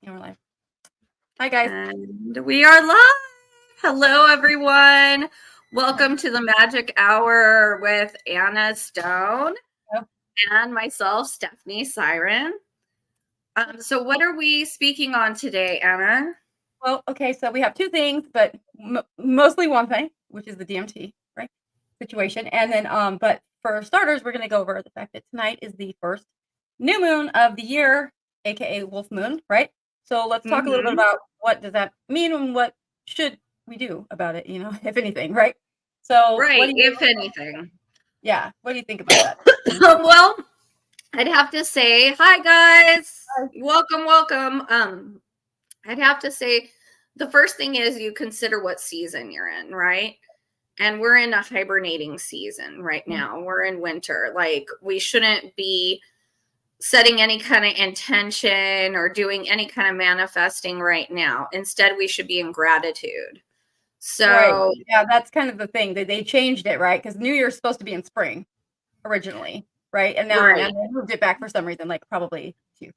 And we're live. Hi, guys. And we are live. Hello, everyone. Welcome to the Magic Hour with Anna Stone and myself, Stephanie Siren. So what are we speaking on today, Anna? Well, okay, so we have two things, but mostly one thing, which is the DMT, right, situation. And then, but for starters, we're going to go over the fact that tonight is the first new moon of the year, aka Wolf Moon, right? So let's talk a little bit about what does that mean and what should we do about it, if anything, right? So, right, if anything. Yeah, what do you think about that? Well, I'd have to say, hi, guys. Welcome. I'd have to say the first thing is you consider what season you're in, right? And we're in a hibernating season right now. We're in winter. Like, we shouldn't be setting any kind of intention or doing any kind of manifesting right now. Instead, we should be in gratitude. So, right. Yeah, that's kind of the thing. They changed it, right? Because New Year's supposed to be in spring originally, right? And now they moved it back for some reason, like probably to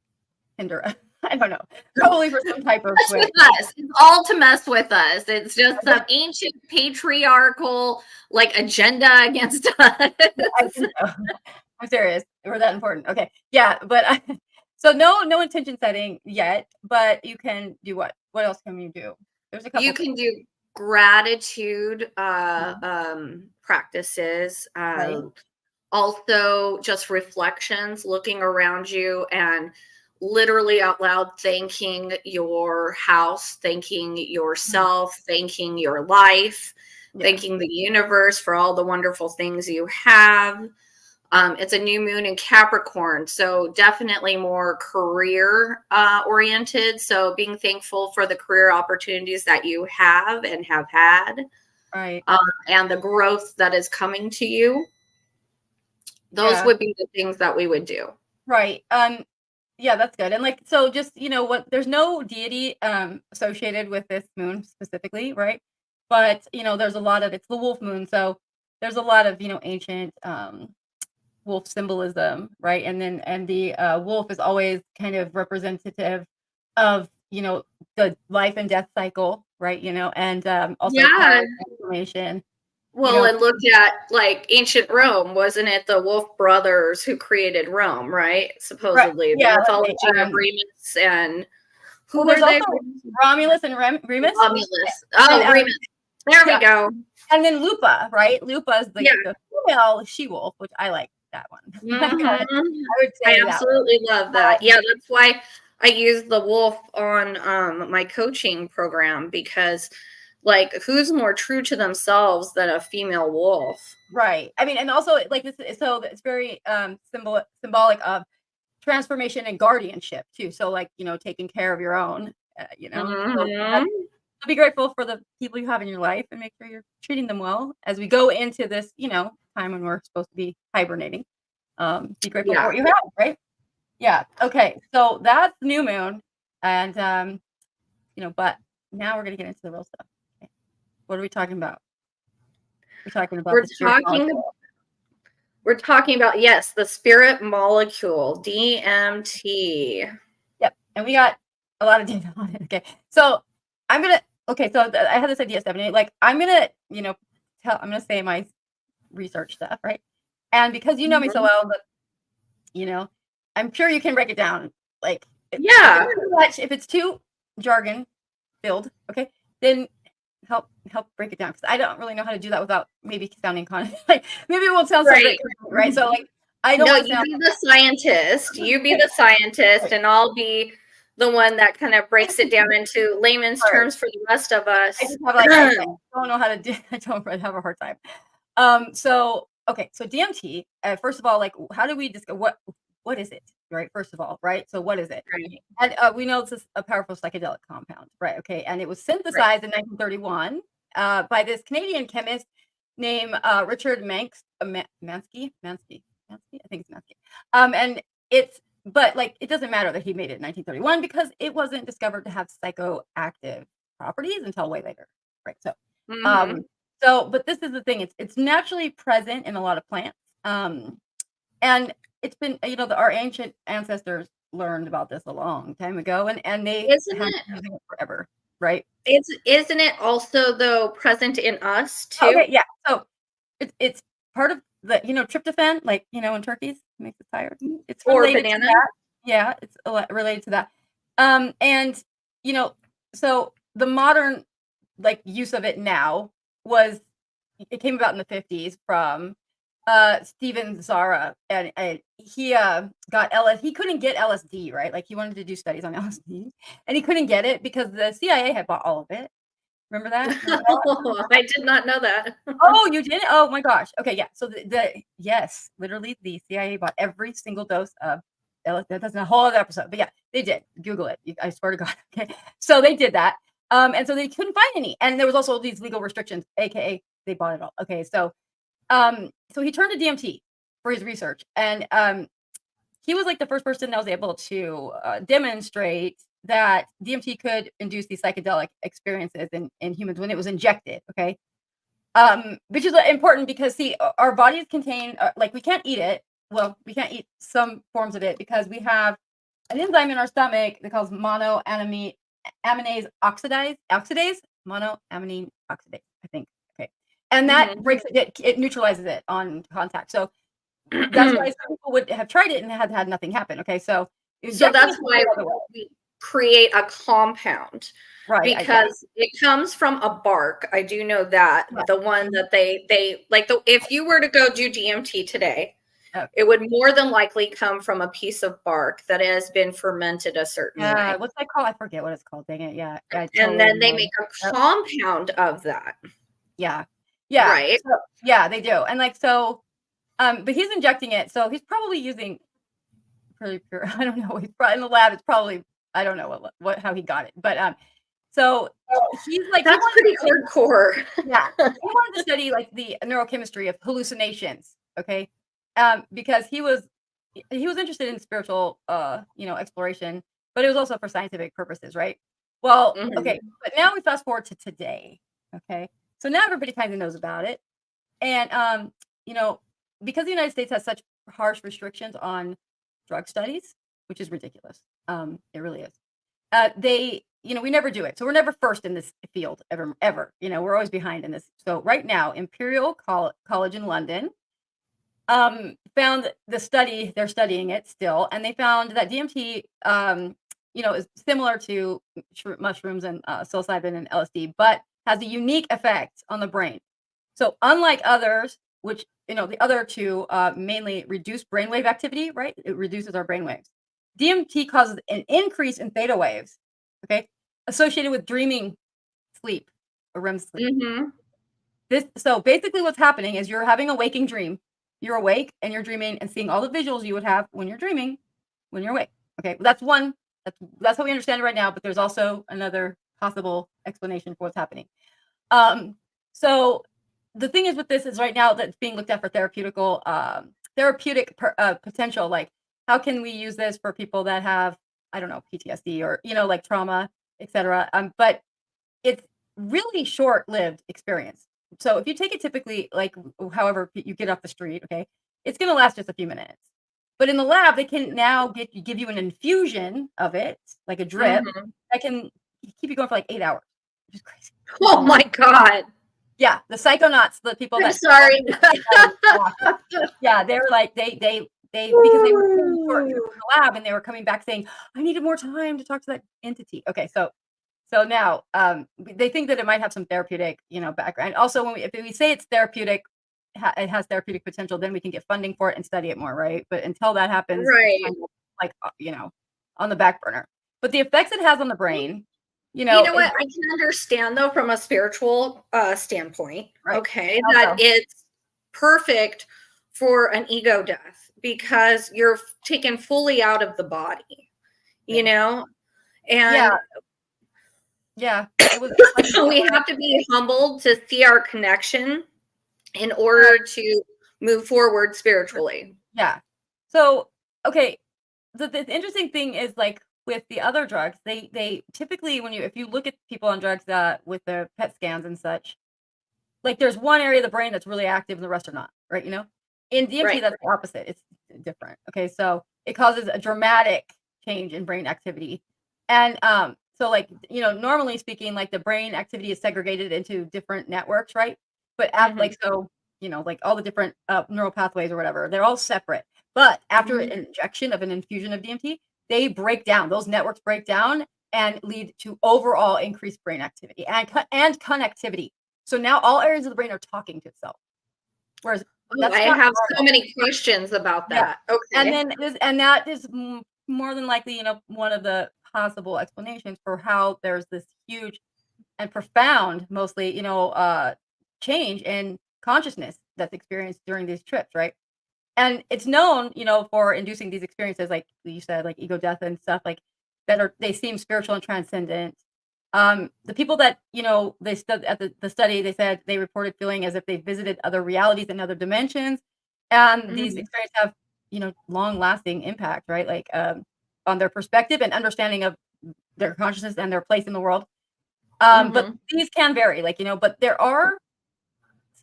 hinder us. I don't know. Probably for some type of way. It's all to mess with us. It's just some ancient patriarchal agenda against us. I think so. I'm serious. We're that important. Okay. Yeah, but so no intention setting yet, but you can do what? What else can you do? There's a couple. You can do gratitude practices. Right. Also just reflections, looking around you and literally out loud thanking your house, thanking yourself, thanking your life, thanking the universe for all the wonderful things you have. It's a new moon in Capricorn, so definitely more career oriented. So being thankful for the career opportunities that you have and have had, right, and the growth that is coming to you. Those would be the things that we would do. Right. Yeah, that's good. And so just, there's no deity associated with this moon specifically, right? But, there's a lot of, it's the wolf moon. So there's a lot of, ancient wolf symbolism, right? And the wolf is always kind of representative of, the life and death cycle, right? And also transformation. Well, and look at ancient Rome. Wasn't it the Wolf brothers who created Rome, right? Supposedly. Right. Yeah, the mythology of Remus and who were they? Romulus and Remus. Romulus. Oh, Remus. There we go. And then Lupa, right? Lupa is the female she-wolf, which I like that one. I would say I absolutely love that. Yeah, that's why I use the wolf on my coaching program, because who's more true to themselves than a female wolf? Right. I mean, and also this, so it's very symbolic of transformation and guardianship too. So taking care of your own, so be grateful for the people you have in your life and make sure you're treating them well as we go into this, time when we're supposed to be hibernating. Be grateful for what you have, right? Yeah. Okay. So that's new moon. And, but now we're going to get into the real stuff. Okay. What are we talking about? We're talking about We're talking about, yes, the spirit molecule, DMT. Yep. And we got a lot of data on it. Okay. So so I had this idea, Stephanie, I'm going to, I'm going to say my research stuff, right? And because you know me so well, that, I'm sure you can break it down. If it's too jargon filled, okay, then help break it down, because I don't really know how to do that without maybe sounding maybe it won't sound so great, right? So I don't. No, you be the scientist. You be the scientist, and I'll be the one that kind of breaks it down into layman's terms for the rest of us. I just have I don't know how to do. I don't have a hard time. So DMT. First of all, how do we discuss what is it, right? First of all, right? So what is it? Right. And we know it's a powerful psychedelic compound, right? Okay, and it was synthesized in 1931 by this Canadian chemist named Richard Mansky. I think it's Magick. And it doesn't matter that he made it in 1931, because it wasn't discovered to have psychoactive properties until way later, right? So, but this is the thing; it's naturally present in a lot of plants, and it's been, our ancient ancestors learned about this a long time ago, and they Isn't have it? been using it forever, right? Isn't it also though present in us Okay, too? yeah. So it's part of the tryptophan, like in turkeys makes us tired. It's Or related to bananas? that. Yeah, it's related to that. And you know, so the modern use of it now was it came about in the 50s from Steven Zara, and he got he couldn't get LSD, right? Like he wanted to do studies on LSD and he couldn't get it because the CIA had bought all of it. Remember that? Remember that? Oh, I did not know that. Oh, you did it? Oh my gosh. Okay, yeah. So yes, literally the CIA bought every single dose of LSD. That's a whole other episode. But yeah, they did. Google it. I swear to God. Okay. So they did that. And so they couldn't find any. And there was also these legal restrictions, aka they bought it all. Okay. So he turned to DMT for his research. And he was like the first person that was able to demonstrate that DMT could induce these psychedelic experiences in humans when it was injected. Okay. Which is important because see, our bodies contain like we can't eat it. Well, we can't eat some forms of it because we have an enzyme in our stomach that calls monoaminase oxidase, monoamine oxidase, I think. Okay, and that breaks it neutralizes it on contact. So that's why some people would have tried it and had nothing happen. Okay, so So injecting that's it why we create a compound right? because it comes from a bark. I do know that Yeah. the one that they like if you were to go do DMT today, Okay. it would more than likely come from a piece of bark that has been fermented a certain way. What's that called? I forget what it's called. Dang it. Yeah. I And totally then they know. make a Yep. compound of that. Yeah. Yeah. Right. So, yeah, they do. And but he's injecting it. So he's probably using pretty pure. I don't know. He's probably in the lab. It's probably, I don't know how he got it. But so he's like, that's pretty hardcore. Yeah. He wanted to study like the neurochemistry of hallucinations. Okay. Because he was interested in spiritual, exploration, but it was also for scientific purposes. Right. Well, okay. But now we fast forward to today. Okay. So now everybody kind of knows about it. And, because the United States has such harsh restrictions on drug studies, which is ridiculous. It really is. We never do it. So we're never first in this field ever. We're always behind in this. So right now, Imperial College in London found the study, they're studying it still, and they found that DMT, is similar to mushrooms and psilocybin and LSD, but has a unique effect on the brain. So unlike others, which the other two mainly reduce brainwave activity, right? It reduces our brainwaves. DMT causes an increase in theta waves, okay, associated with dreaming sleep or REM sleep. So basically, what's happening is you're having a waking dream. You're awake and you're dreaming and seeing all the visuals you would have when you're dreaming, when you're awake. Okay, well, that's one. That's how we understand it right now. But there's also another possible explanation for what's happening. So the thing is with this is right now that it's being looked at for therapeutic potential. Like, how can we use this for people that have, I don't know, PTSD or like trauma, etc. But it's really short-lived experience. So if you take it typically, like however you get off the street, okay, it's going to last just a few minutes. But in the lab, they can now give you an infusion of it, like a drip, that can keep you going for like 8 hours, which is crazy. Oh my God. Yeah, the psychonauts, the people I'm that sorry. yeah, they're like they because they were in the lab and they were coming back saying, I needed more time to talk to that entity. Okay, so now they think that it might have some therapeutic, background. Also, if we say it's therapeutic, it has therapeutic potential, then we can get funding for it and study it more, right? But until that happens, Right. it's kind of like on the back burner. But the effects it has on the brain, you know what? I can understand though from a spiritual standpoint, right. Okay, that it's perfect for an ego death because you're taken fully out of the body, and yeah, it was. we have to be humbled to see our connection in order to move forward spiritually. Yeah. So, okay, the interesting thing is like with the other drugs, they typically if you look at people on drugs with their PET scans and such, like there's one area of the brain that's really active and the rest are not, right? In DMT, that's the opposite. It's different. Okay, so it causes a dramatic change in brain activity. And so like, normally speaking, like the brain activity is segregated into different networks, right? But like, so, like all the different neural pathways or whatever, they're all separate. But after an injection of an infusion of DMT, they break down, those networks break down and lead to overall increased brain activity and connectivity. So now all areas of the brain are talking to itself. Whereas I have so many questions about that. Yeah. Okay. And that is more than likely, one of the possible explanations for how there's this huge and profound, mostly, change in consciousness that's experienced during these trips, right? And it's known, for inducing these experiences, like you said, like ego death and stuff, like they seem spiritual and transcendent. The people that, they stood at the study, they said they reported feeling as if they visited other realities and other dimensions. And these experiences have, long lasting impact, right? Like on their perspective and understanding of their consciousness and their place in the world. But these can vary, like, but there are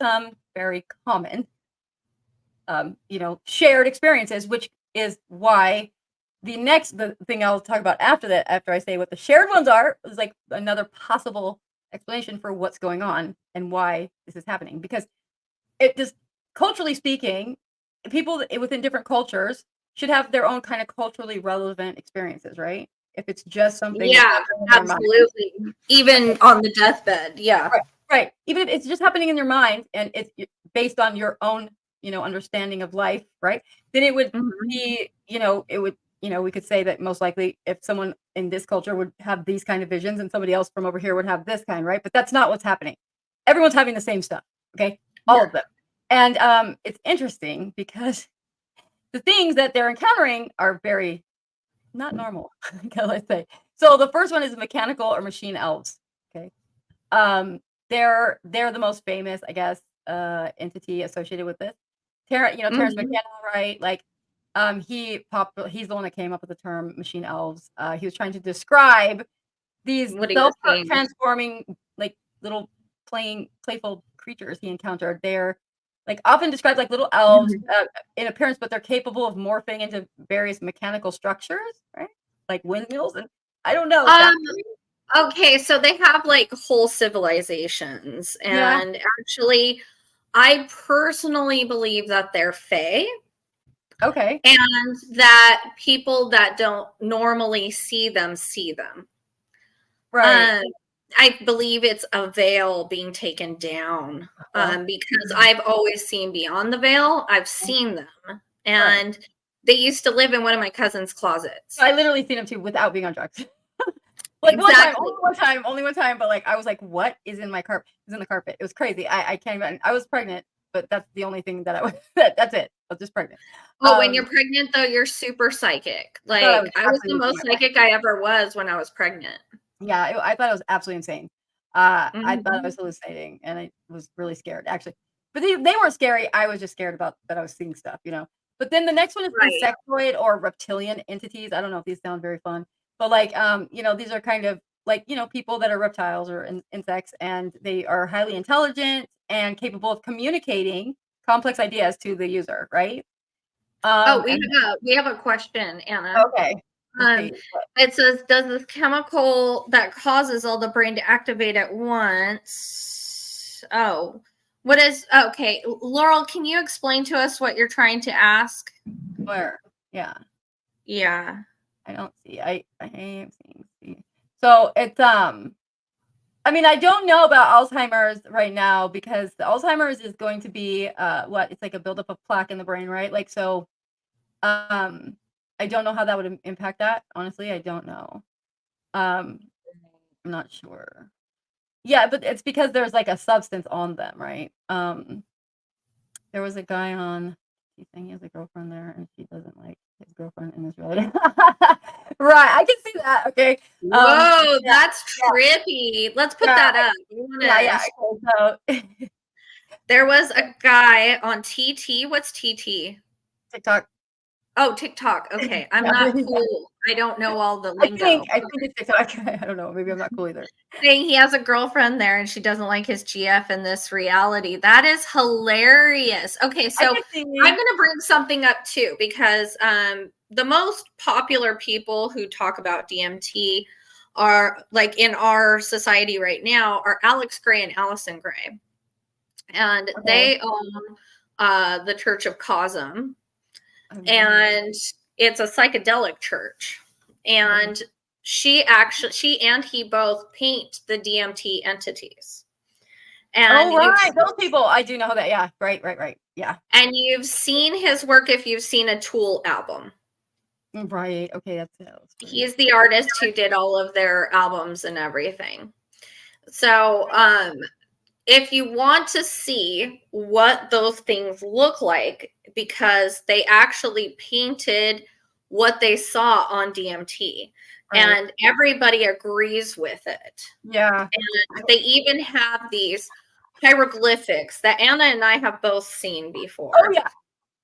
some very common, shared experiences, which is why the thing I'll talk about after that, after I say what the shared ones are, is like another possible explanation for what's going on and why this is happening. Because it just, culturally speaking, people within different cultures should have their own kind of culturally relevant experiences, right? If it's just something. Yeah, absolutely. Even on the deathbed. Yeah. Right. Even if it's just happening in your mind and it's based on your own, understanding of life, right? Then it would be, we could say that most likely if someone in this culture would have these kind of visions and somebody else from over here would have this kind, right? But that's not what's happening. Everyone's having the same stuff, okay? All of them. And it's interesting because the things that they're encountering are very not normal, let's say. So the first one is mechanical or machine elves, okay? They're the most famous, I guess, entity associated with this. Terrence McKenna, right? Like, he's the one that came up with the term machine elves. He was trying to describe these self-transforming, like little playful creatures he encountered. They're like often described like little elves in appearance, but they're capable of morphing into various mechanical structures, right? Like windmills, and I don't know. Okay, so they have like whole civilizations, and actually, I personally believe that they're fae. Okay. And that people that don't normally see them. Right. I believe it's a veil being taken down because I've always seen beyond the veil. I've seen them. And they used to live in one of my cousin's closets. I literally seen them too without being on drugs. Like exactly. only one time, but like I was like, what is in my carpet? It was in the carpet. It was crazy. I can't even. I was pregnant, but that's the only thing that I was. That's it. I was just pregnant. Oh, when you're pregnant though, you're super psychic. Like I was the most psychic I ever was when I was pregnant. Yeah, I thought it was absolutely insane. I thought I was hallucinating, and I was really scared actually. But they weren't scary. I was just scared about that I was seeing stuff, But then the next one is insectoid or reptilian entities. I don't know if these sound very fun. But like, these are kind of like, people that are reptiles or insects, and they are highly intelligent and capable of communicating complex ideas to the user, right? We have a question, Anna. Okay. It says, does this chemical that causes all the brain to activate at once? Okay. Laurel, can you explain to us what you're trying to ask? Where? Yeah. I don't see. I am seeing. So it's I mean, I don't know about Alzheimer's right now because the Alzheimer's is going to be it's like a buildup of plaque in the brain, right? Like so. I don't know how that would impact that. Honestly, I don't know. I'm not sure. Yeah, but it's because there's like a substance on them, right? There was a guy on. He's saying he has a girlfriend there, and she doesn't like his girlfriend in this relationship. Right, I can see that. Okay. Whoa, that's trippy. Let's put that up. Yeah. So there was a guy on TT. What's TT? TikTok. Oh, TikTok. Okay, I'm not cool. I don't know all the lingo. I think it's TikTok. I don't know. Maybe I'm not cool either. Saying he has a girlfriend there and she doesn't like his GF in this reality. That is hilarious. Okay, so I'm going to bring something up too because the most popular people who talk about DMT are, like, in our society right now, are Alex Gray and Allison Gray, and Okay. they own the Church of Cosm, and it's a psychedelic church. And she and he both paint the DMT entities. And right, those people, I do know that. Yeah, right. Yeah. And you've seen his work if you've seen a Tool album. Right. Okay, that's He's the artist who did all of their albums and everything. So, if you want to see what those things look like, because they actually painted what they saw on DMT, and everybody agrees with it. Yeah. And they even have these hieroglyphics that Anna and I have both seen before. Oh yeah.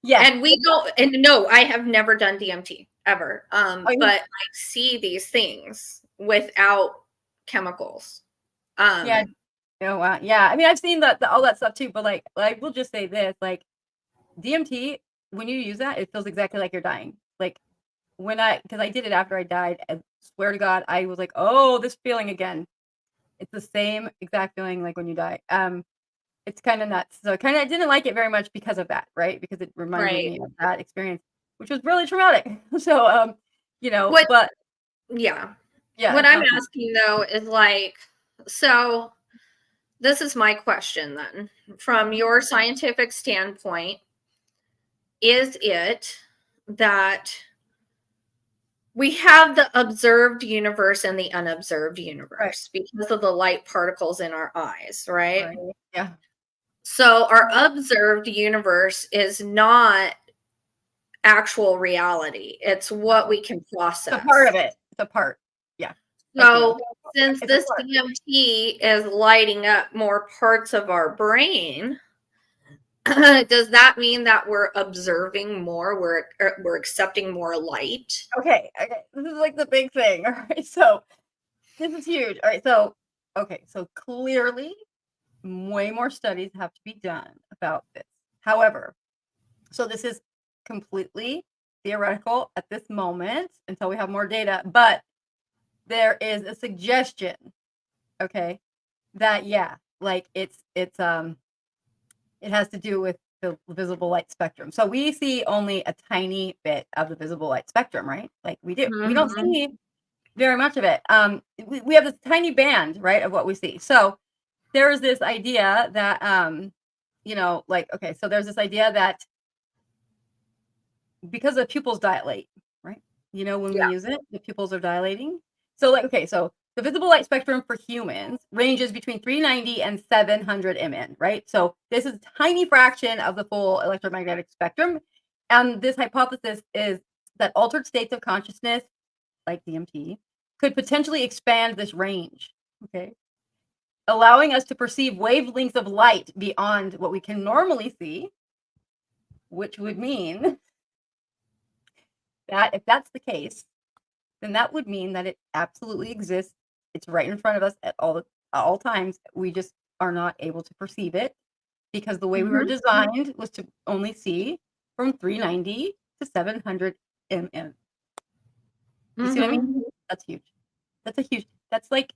Yeah. And we don't, and no, I have never done DMT ever. But I see these things without chemicals. Yeah. Oh wow. Yeah. I mean, I've seen all that stuff too, but like I will just say this, like DMT, when you use that, it feels exactly like you're dying. Like because I did it after I died, I swear to God, I was like, oh, this feeling again. It's the same exact feeling like when you die. It's kind of nuts. So I didn't like it very much because of that, right? Because it reminded me of that experience, which was really traumatic. So, but yeah. What I'm asking though is like, so this is my question then, from your scientific standpoint, is it that we have the observed universe and the unobserved universe because of the light particles in our eyes, right? Yeah. So our observed universe is not actual reality. It's what we can process. It's a part of it. It's a part. Yeah. So since this DMT is lighting up more parts of our brain, does that mean that we're observing more? We're accepting more light? Okay. This is like the big thing. All right. So this is huge. All right. So clearly way more studies have to be done about this. However, so this is completely theoretical at this moment until we have more data, but there is a suggestion, okay, that like it has to do with the visible light spectrum. So we see only a tiny bit of the visible light spectrum, right? Like we do. We don't see very much of it. We have this tiny band, right, of what we see. So there's this idea that so there's this idea that because the pupils dilate, right? When we use it, the pupils are dilating. So so the visible light spectrum for humans ranges between 390 and 700 mN, right? So this is a tiny fraction of the full electromagnetic spectrum. And this hypothesis is that altered states of consciousness, like DMT, could potentially expand this range, okay? Allowing us to perceive wavelengths of light beyond what we can normally see, which would mean that if that's the case, then that would mean that it absolutely exists. It's right in front of us at all times. We just are not able to perceive it because the way we were designed was to only see from 390 to 700 mN. You see what I mean? That's huge. That's like,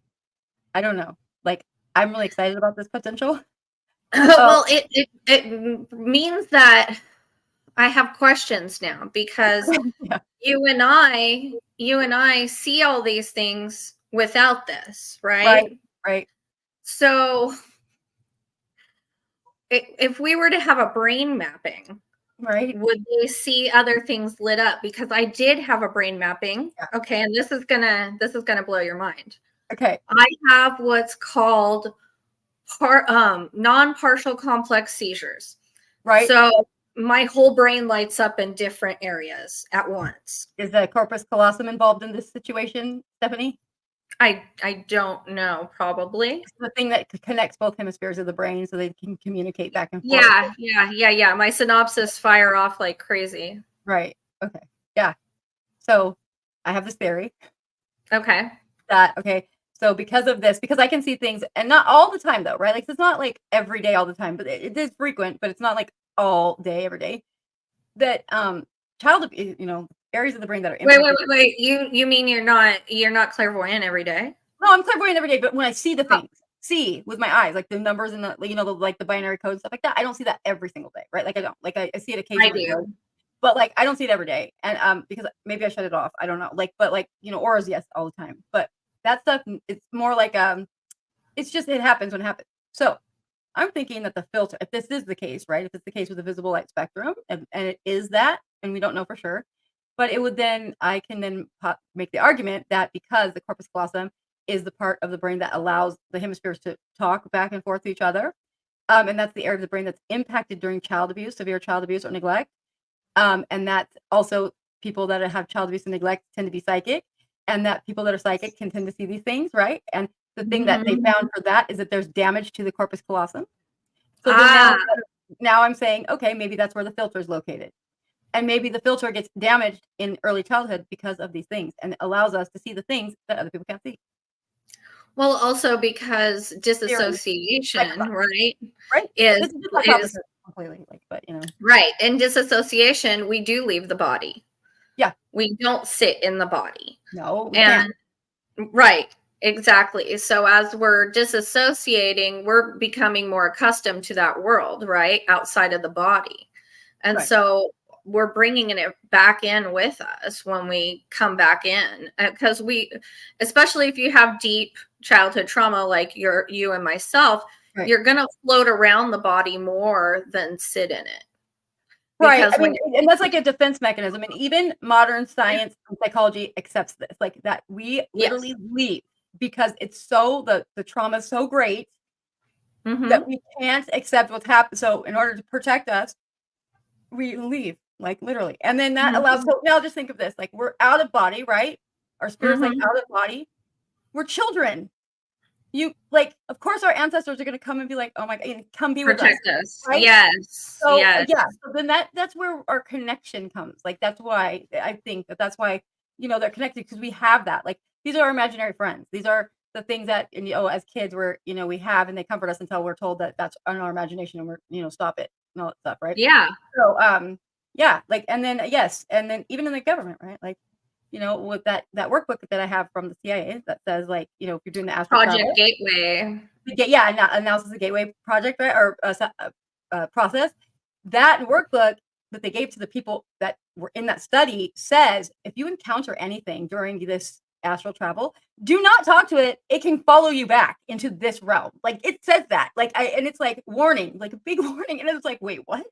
I don't know. Like, I'm really excited about this potential. Well, it means that I have questions now because you and I see all these things without this, right? Right. So if we were to have a brain mapping, right, would they see other things lit up? Because I did have a brain mapping. Okay, and this is gonna blow your mind. Okay. I have what's called non-partial complex seizures. Right. So my whole brain lights up in different areas at once. Is the corpus callosum involved in this situation, Stephanie? I don't know, probably. It's the thing that connects both hemispheres of the brain so they can communicate back and forth. Yeah. My synapses fire off like crazy. Right. Okay. Yeah. So I have this theory. Okay. So because of this, because I can see things, and not all the time though, right? Like it's not like every day, all the time, but it is frequent, but it's not like all day, every day. That child areas of the brain that are Wait, impacted. You mean you're not clairvoyant every day? No, I'm clairvoyant every day, but when I see the Oh. things, see with my eyes, like the numbers and the, you know, the binary code stuff like that, I don't see that every single day, right? Like I don't, like I see it I occasionally, right? do. But like I don't see it every day, and because maybe I shut it off, I don't know. Like, but like you know, auras, yes, all the time. But that stuff, it's more like it's just it happens when it happens. So I'm thinking that the filter, if this is the case, right? If it's the case with the visible light spectrum, and it is that, and we don't know for sure, but it would then, I can then make the argument that because the corpus callosum is the part of the brain that allows the hemispheres to talk back and forth to each other, and that's the area of the brain that's impacted during child abuse, severe child abuse or neglect, and that also people that have child abuse and neglect tend to be psychic, and that people that are psychic can tend to see these things, right? And the thing that they found for that is that there's damage to the corpus callosum. So then now I'm saying, okay, maybe that's where the filter is located. And maybe the filter gets damaged in early childhood because of these things, and it allows us to see the things that other people can't see. Well, also because disassociation, right? Right. Is this is just hypothesis completely, like, but you know. Right. In disassociation, we do leave the body. Yeah. We don't sit in the body. No, we can't. Right. Exactly. So as we're disassociating, we're becoming more accustomed to that world, right? Outside of the body. And Right. so we're bringing it back in with us when we come back in, because especially if you have deep childhood trauma, like you and myself, Right. you're going to float around the body more than sit in it. Right. I mean, and that's like a defense mechanism. And even modern science and psychology accepts this, like that we literally leave because it's so, the trauma is so great that we can't accept what's happened. So in order to protect us, we leave, like literally. And then that allows, so now just think of this, like we're out of body, right? Our spirit's like out of body. We're children. You like, of course, our ancestors are going to come and be like, "Oh my God, come be with us." Protect us, right? Yes. So yes. yeah, so then that's where our connection comes. Like that's why I think that's why they're connected, because we have that. Like these are our imaginary friends. These are the things that as kids we have, and they comfort us until we're told that that's in our imagination, and we're stop it and all that stuff, right? Yeah. So yeah, like, and then yes, and then even in the government, right? Like with that workbook that I have from the CIA that says, like, if you're doing the astral Project travel, Gateway. Analysis of the Gateway project, right, or process, that workbook that they gave to the people that were in that study says, if you encounter anything during this astral travel, do not talk to it. It can follow you back into this realm. Like it says that, like, and it's like warning, like a big warning, and it's like, wait, what?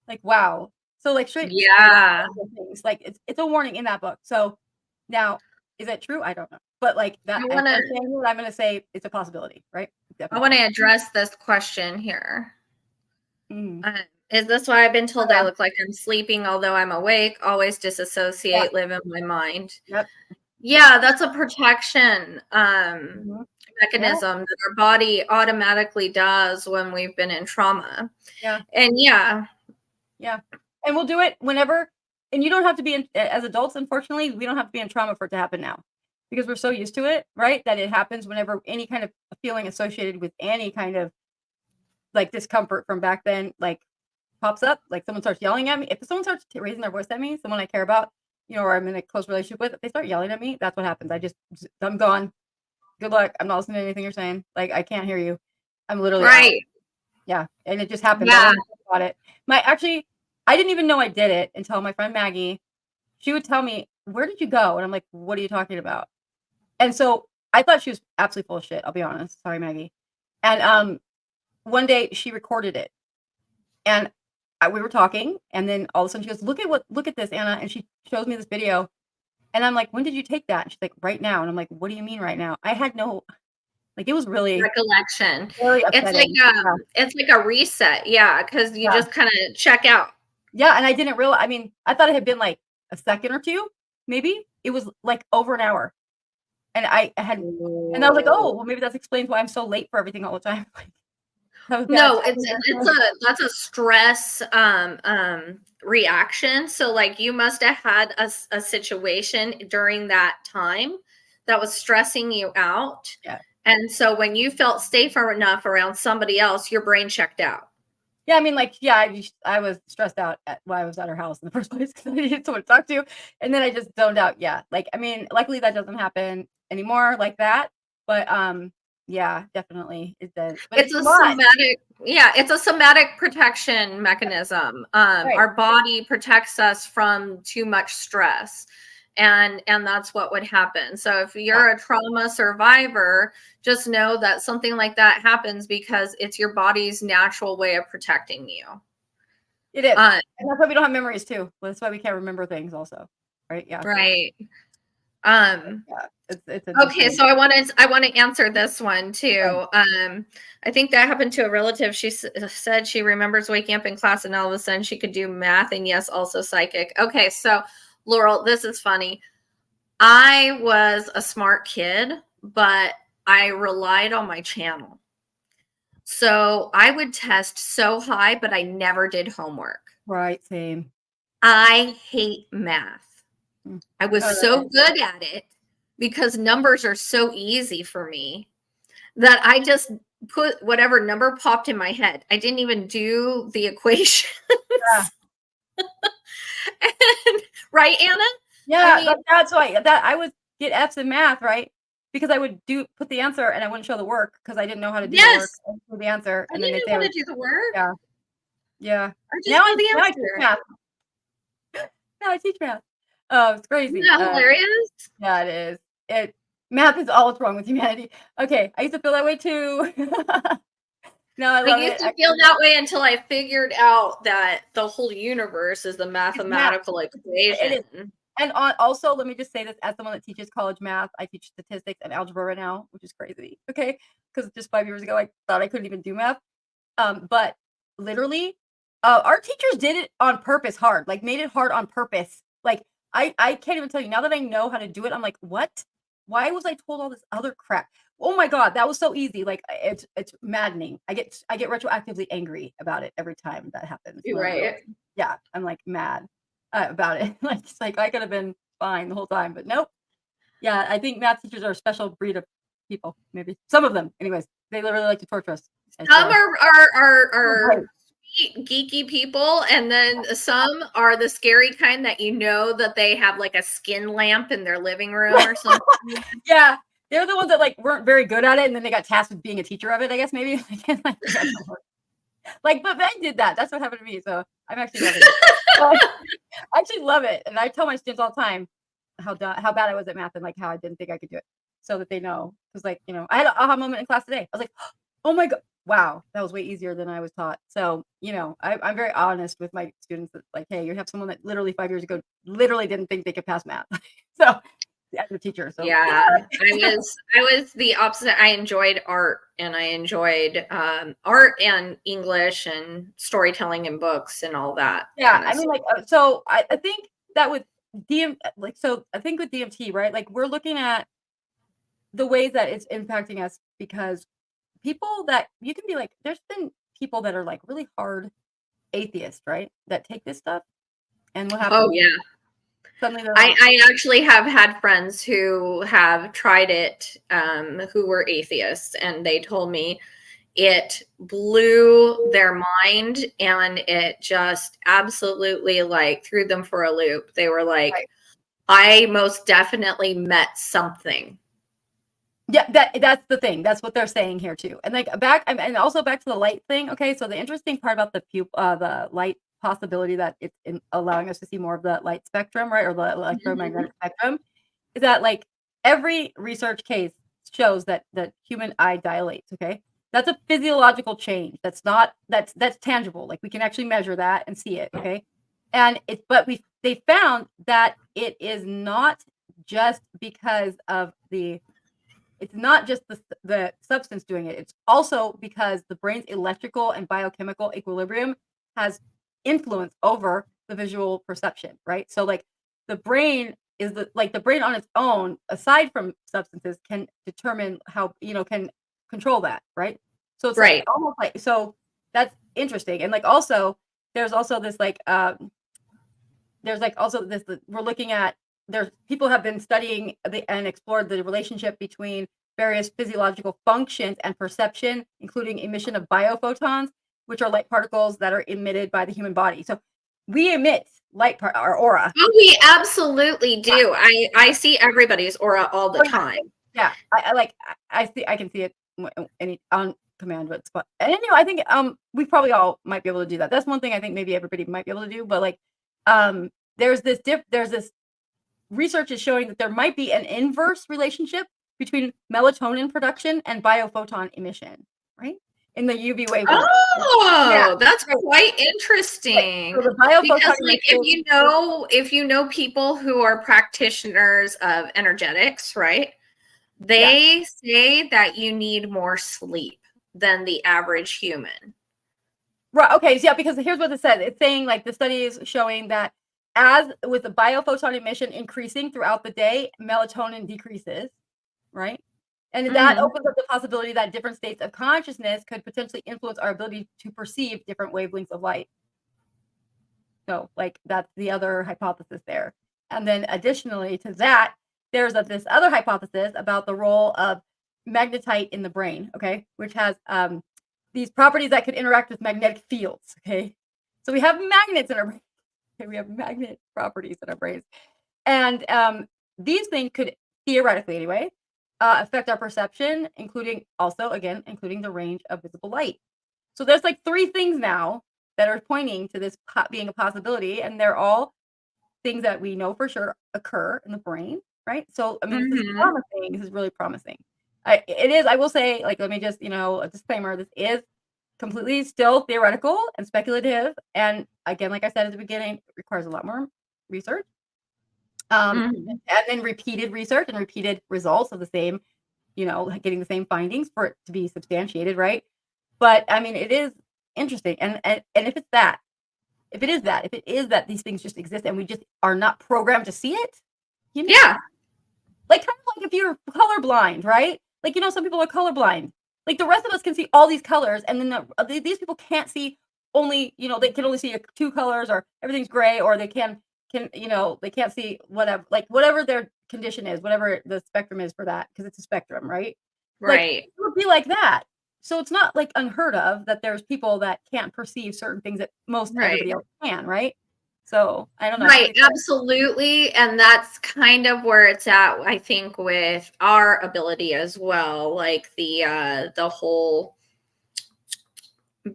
Like, wow. So like straight, things, like it's a warning in that book. So now, is that true? I don't know, but like that, I'm going to say it's a possibility, right? Definitely. I want to address this question here. Is this why I've been told I look like I'm sleeping, although I'm awake? Always disassociate, live in my mind. Yep. Yeah, that's a protection mechanism that our body automatically does when we've been in trauma. Yeah. And yeah. And we'll do it whenever. And you don't have to be as adults, unfortunately, we don't have to be in trauma for it to happen now, because we're so used to it, right? That it happens whenever any kind of feeling associated with any kind of like discomfort from back then, like pops up, like someone starts yelling at me. If someone starts raising their voice at me, someone I care about, or I'm in a close relationship with, if they start yelling at me, that's what happens. I'm gone. Good luck. I'm not listening to anything you're saying. Like, I can't hear you. I'm literally out. Yeah. And it just happened. Yeah. About it. I didn't even know I did it until my friend Maggie, she would tell me, "Where did you go?" And I'm like, "What are you talking about?" And so I thought she was absolutely full of shit. I'll be honest. Sorry, Maggie. And one day she recorded it, and we were talking, and then all of a sudden she goes, look at this, Anna," and she shows me this video, and I'm like, "When did you take that?" And she's like, "Right now." And I'm like, "What do you mean right now?" I had no, like, it was really recollection. Really upsetting. It's like a reset, because you just kind of check out. Yeah, and I didn't realize. I mean, I thought it had been like a second or two, maybe. It was like over an hour, and I had, and I was like, "Oh, well, maybe that explains why I'm so late for everything all the time." No, that's a stress reaction. So like you must have had a situation during that time that was stressing you out. Yeah. And so when you felt safe enough around somebody else, your brain checked out. Yeah, I mean, like, yeah, I was stressed out while I was at her house in the first place because I needed someone to talk to, and then I just zoned out. Yeah, like, I mean, luckily that doesn't happen anymore like that, but yeah, definitely it does. But It's it's a not somatic, yeah, it's a somatic protection mechanism. right. Our body protects us from too much stress. And that's what would happen. So if Yeah, you're a trauma survivor, just know that something like that happens because it's your body's natural way of protecting you. it is, Uh, and that's why we don't have memories too. Well, that's why we can't remember things, also, right? Yeah, right. Um, yeah, it's Okay, interesting. so I want to answer this one Right. too. I think that happened to a relative. She said she remembers waking up in class and all of a sudden she could do math and yes, also psychic. Okay, so Laurel, this is funny. I was a smart kid, but I relied on my channel. So I would test so high, but I never did homework. Right, same. I hate math. Mm. I was Oh, so really? good at it because numbers are so easy for me that I just put whatever number popped in my head. I didn't even do the equations. Yeah. And, right, Anna? I Yeah, mean, that's why that I would get Fs in math, right? Because I would put the answer and I wouldn't show the work because I didn't know how to do the work. yes, I would put the answer, I and then didn't they'd even say I want was to do the work yeah, yeah. or just know the Now I teach answer. math. Now I teach math. Oh, it's Isn't crazy. that hilarious? Yeah, it is. It Math is all what's wrong with humanity. Okay, I used to feel that way too. Now I I love used it. to feel Actually, that way until I figured out that the whole universe is the it's math. mathematical It is. equation. And also, let me just say this as someone that teaches college math, I teach statistics and algebra right now, which is crazy. Okay, because just 5 years ago I thought I couldn't even do math. But literally, our teachers did it on purpose hard, like made it hard on purpose. Like I can't even tell you now that I know how to do it. I'm like, what? Why was I told all this other crap? Oh my god, that was so easy. Like it's maddening. I get retroactively angry about it every time that happens. You're When I'm right. yeah, I'm like mad about it. Like it's like I could have been fine the whole time, but nope. Yeah, I think math teachers are a special breed of people. Maybe some of them, anyways. They really like to torture us. It's Some are right. sweet, geeky people, and then some are the scary kind that you know that they have like a skin lamp in their living room or something. Yeah, they're the ones that, like, weren't very good at it, and then they got tasked with being a teacher of it, I guess, maybe, like, they got some work. Like, but I did that, that's what happened to me, so I'm actually loving it. Uh, I actually love it, and I tell my students all the time how bad I was at math and, like, how I didn't think I could do it, so that they know. Because, like, I had an aha moment in class today. I was like, "Oh my god, wow, that was way easier than I was taught." So, I'm very honest with my students that, like, "Hey, you have someone that literally 5 years ago literally didn't think they could pass math." So, as a teacher, so Yeah, I was the opposite. I enjoyed art and I enjoyed art and English and storytelling and books and all that yeah, kind of I mean, stuff. like, so I think that with so I think with DMT, right, like, we're looking at the ways that it's impacting us because people that you can be like there's been people that are, like, really hard atheists, right, that take this stuff, and what Oh happens? yeah. Suddenly they're like I actually have had friends who have tried it, who were atheists, and they told me it blew their mind and it just absolutely like threw them for a loop. They were like, right. I most definitely met something. Yeah, that's the thing. That's what they're saying here too. And like and also back to the light thing. Okay, so the interesting part about the light possibility that it's allowing us to see more of the light spectrum, right, or the Mhm. electromagnetic spectrum, is that like every research case shows that the human eye dilates. Okay, that's a physiological change. That's tangible. Like we can actually measure that and see it. Okay, and it's but they found that it is not just because of the it's not just the substance doing it. It's also because the brain's electrical and biochemical equilibrium has influence over the visual perception, right? So like the brain is the brain on its own, aside from substances, can determine how, can control that, right? So it's like Right. almost like so that's interesting. And like also there's also this like there's like also this we're looking at there's people have been studying and explored the relationship between various physiological functions and perception, including emission of biophotons, which are light particles that are emitted by the human body. So we emit our aura. Oh, we absolutely do. I see everybody's aura all the time. Yeah, I can see it any on command, but and anyway, I think we probably all might be able to do that. That's one thing I think maybe everybody might be able to do, but like there's this research is showing that there might be an inverse relationship between melatonin production and biophoton emission, right? In the UV wavelength. Oh, that's quite interesting. So the because like if you know people who are practitioners of energetics, right? They say that you need more sleep than the average human. Right. Okay. So yeah, because here's what it says. It's saying like the study is showing that as with the biophoton emission increasing throughout the day, melatonin decreases, right? And that opens up the possibility that different states of consciousness could potentially influence our ability to perceive different wavelengths of light. So like that's the other hypothesis there. And then additionally to that, there's this other hypothesis about the role of magnetite in the brain, okay, which has these properties that could interact with magnetic fields, okay? So we have magnets in our brain. Okay, we have magnet properties in our brains. And these things could theoretically anyway affect our perception, including the range of visible light. So there's like 3 things now that are pointing to this being a possibility, and they're all things that we know for sure occur in the brain, right? So I mean, this is promising. This is really promising. It is. I will say, like, let me just, a disclaimer. This is completely still theoretical and speculative, and again, like I said at the beginning, it requires a lot more research, and then repeated research and repeated results of the same, getting the same findings for it to be substantiated, right? But I mean, it is interesting, and if it is that these things just exist and we just are not programmed to see it, yeah, like kind of like if you're colorblind, right? Like some people are colorblind. Like the rest of us can see all these colors, and then these people can't see only they can only see 2 colors, or everything's gray, or they can they can't see whatever their condition is, whatever the spectrum is for that, because it's a spectrum, right? Right. Like, it would be like that. So it's not like unheard of that there's people that can't perceive certain things that most everybody else can, right? So I don't know. Right, absolutely. And that's kind of where it's at, I think, with our ability as well, like the whole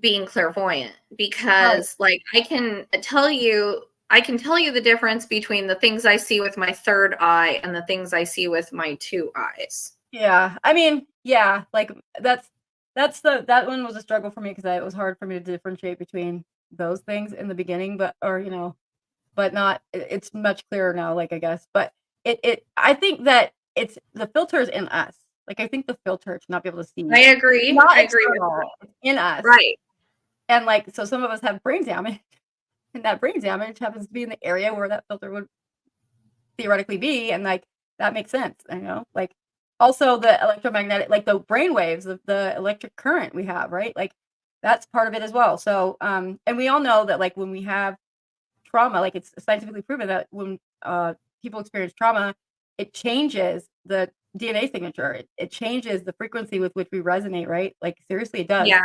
being clairvoyant, because like I can tell you the difference between the things I see with my 3rd eye and the things I see with my 2 eyes. Yeah. I mean, yeah, like that one was a struggle for me, because it was hard for me to differentiate between those things in the beginning, but not, it's much clearer now, like, I guess. But I think that it's the filters in us. Like, I think the filter to not be able to see. I agree. I agree with that. It's in us. Right. And like, so some of us have brain damage, and that brain damage happens to be in the area where that filter would theoretically be. And like, that makes sense, like also the electromagnetic, like the brain waves of the electric current we have, right? Like that's part of it as well. So, and we all know that like when we have trauma, like it's scientifically proven that when people experience trauma, it changes the DNA signature. It changes the frequency with which we resonate, right? Like seriously, it does. Yeah.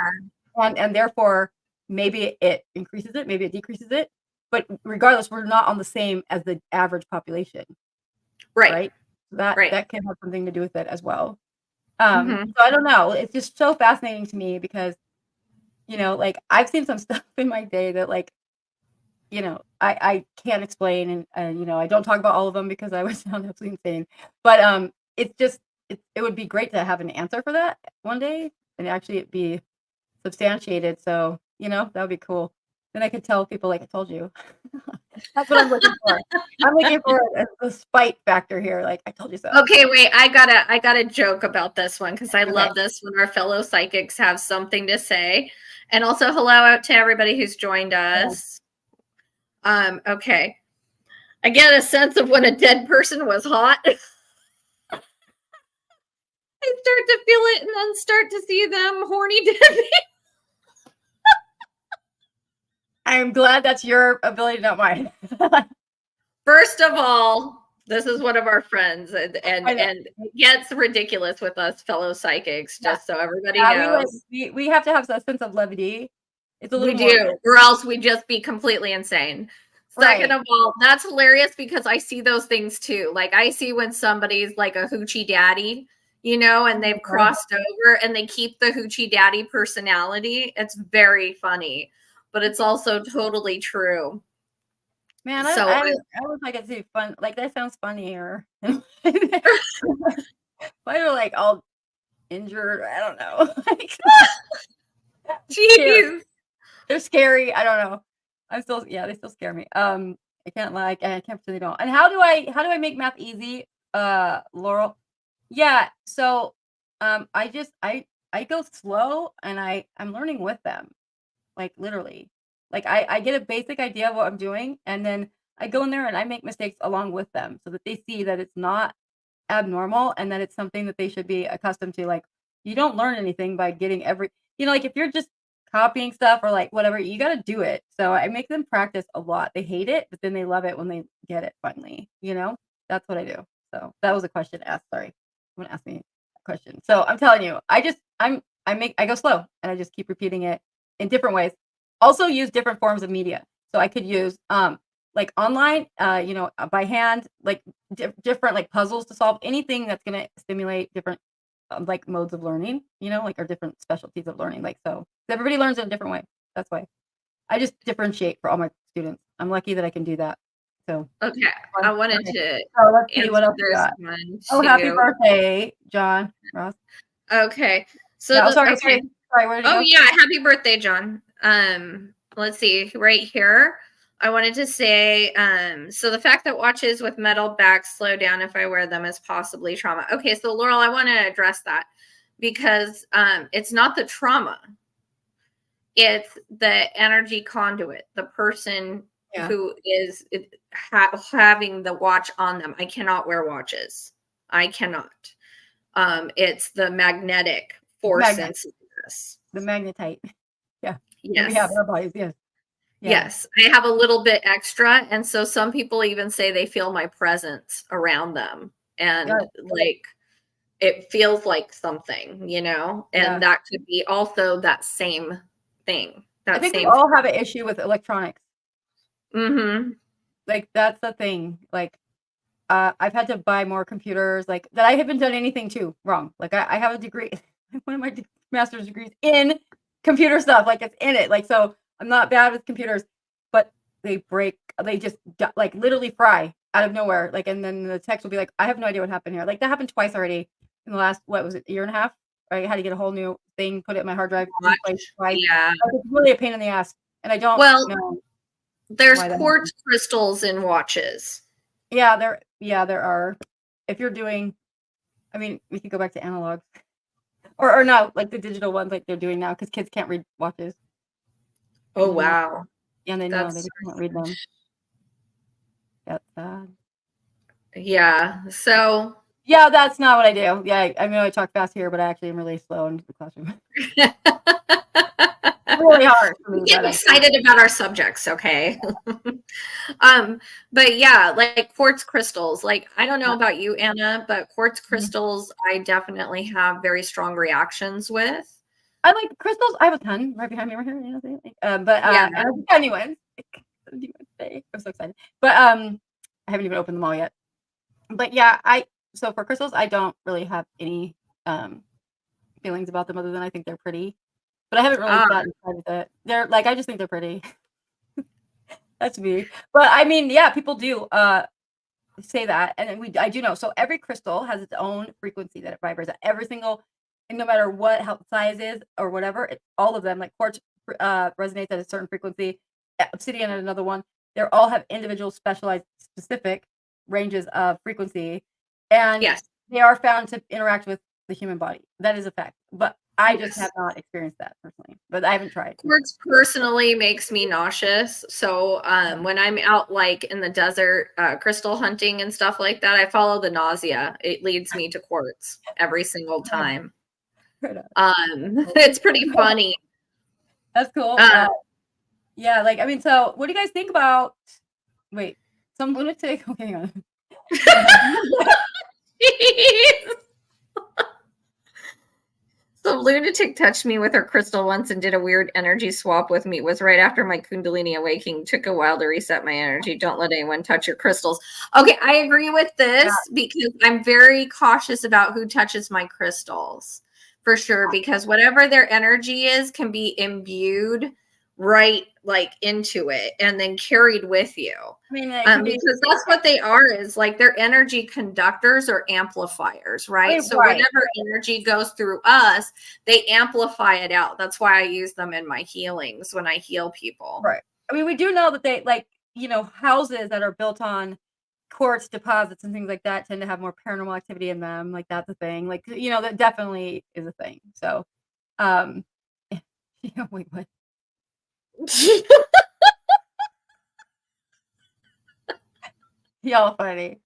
And therefore, maybe it increases it, maybe it decreases it. But regardless, we're not on the same as the average population. Right? That can have something to do with it as well. So I don't know. It's just so fascinating to me because, like I've seen some stuff in my day that like, I can't explain, and I don't talk about all of them because I would sound absolutely insane. But it's just it would be great to have an answer for that one day and actually it be substantiated. So that would be cool. Then I could tell people like I told you. That's what I'm looking for. I'm looking for the spite factor here. Like I told you so. Okay, wait. I gotta joke about this one because I love this when our fellow psychics have something to say. And also hello out to everybody who's joined us. Okay. I get a sense of when a dead person was hot. I start to feel it and then start to see them horny dead. I'm glad that's your ability, not mine. First of all, this is one of our friends, and it gets ridiculous with us fellow psychics, just so everybody knows. We have to have a sense of levity It's a We little more do, or else we'd just be completely insane. Second right. of all, that's hilarious because I see those things too. Like I see when somebody's like a hoochie daddy, and they've crossed over and they keep the hoochie daddy personality. It's very funny, but it's also totally true. Man, So I was like, it's too fun. Like that sounds funnier. Why are like all injured? I don't know. Like, scary. jeez. They're scary. I don't know. They still scare me. I can't lie. I can't pretend they don't. And how do I make math easy? Laurel. Yeah. So, I go slow and I'm learning with them. Like literally. Like I get a basic idea of what I'm doing and then I go in there and I make mistakes along with them so that they see that it's not abnormal and that it's something that they should be accustomed to. Like you don't learn anything by getting like if you're just copying stuff or like whatever, you got to do it. So I make them practice a lot. They hate it, but then they love it when they get it finally. That's what I do. So that was a question asked. Sorry. Someone asked me a question. So I'm telling you, I go slow and I just keep repeating it in different ways. Also use different forms of media. So I could use like online, by hand, like different like puzzles to solve anything that's going to stimulate different like modes of learning, like or different specialties of learning. Like so everybody learns in a different way. That's why I just differentiate for all my students. I'm lucky that I can do that. So Okay, I wanted to so let's see what answer else we this got. one Oh, happy too. birthday, John Ross. Okay, so Yeah, okay. sorry, where did it Oh go? yeah, happy birthday, John. Let's see, right here. I wanted to say, so the fact that watches with metal backs slow down if I wear them is possibly trauma. Okay, so Laurel, I want to address that because it's not the trauma. It's the energy conduit, the person who is having the watch on them. I cannot wear watches. I cannot. It's the magnetic force inside us. The magnetite. Yeah. Yes. We have in our bodies. Yes. Yeah. Yes. I have a little bit extra. And so some people even say they feel my presence around them. And like it feels like something, and that could be also that same thing. I think we all have an issue with electronics. Mm-hmm. Like that's the thing. Like I've had to buy more computers like that. I haven't done anything too wrong. Like I have a degree, one of my master's degrees in computer stuff. Like it's in it. Like, so I'm not bad with computers, but they break, they just like literally fry out of nowhere. Like, and then the text will be like, I have no idea what happened here. Like that happened twice already in the last, what was it, a year and a half? I had to get a whole new thing, put it in my hard drive. Twice. Yeah. It's really a pain in the ass. And I don't know. There's quartz crystals in watches. Yeah, there are. If you're doing, I mean, we could go back to analog, or no, like the digital ones, like they're doing now, because kids can't read watches. Oh wow! Yeah, they know they just can't read them. That's sad. Yeah. So. Yeah, that's not what I do. Yeah, I mean, I talk fast here, but I actually am really slow in the classroom. Really hard for me. Get excited about our subjects, okay? But yeah, like quartz crystals. Like I don't know about you, Anna, but quartz crystals, I definitely have very strong reactions with. I like crystals. I have a ton right behind me right here. And anyways, I'm so excited. But I haven't even opened them all yet. But yeah, so for crystals, I don't really have any feelings about them other than I think they're pretty. But I haven't really gotten inside with it. They're like, I just think they're pretty. That's me. But I mean, yeah, people do say that. And I do know. So every crystal has its own frequency that it vibrates at. Every single, and no matter what health size is or whatever, all of them, like quartz resonates at a certain frequency, obsidian at another one. They all have individual specialized specific ranges of frequency. And they are found to interact with the human body. That is a fact. But I just have not experienced that personally, but I haven't tried. Quartz personally makes me nauseous. So when I'm out like in the desert, crystal hunting and stuff like that, I follow the nausea. It leads me to quartz every single time. It's pretty funny. That's cool. Yeah, like I mean, so what do you guys think about? Wait, some lunatic. Okay, hang on. So The lunatic touched me with her crystal once and did a weird energy swap with me. It was right after my Kundalini awakening. Took a while to reset my energy. Don't let anyone touch your crystals. Okay, I agree with this because I'm very cautious about who touches my crystals for sure, because whatever their energy is can be imbued right like into it and then carried with you. I mean, because that's what they are, is like they're energy conductors or amplifiers, right? I mean, so whatever energy goes through us, they amplify it out. That's why I use them in my healings when I heal people. Right. I mean, we do know that they like, houses that are built on quartz deposits and things like that tend to have more paranormal activity in them. Like that's a thing. Like, that definitely is a thing. So, wait, what? Y'all funny.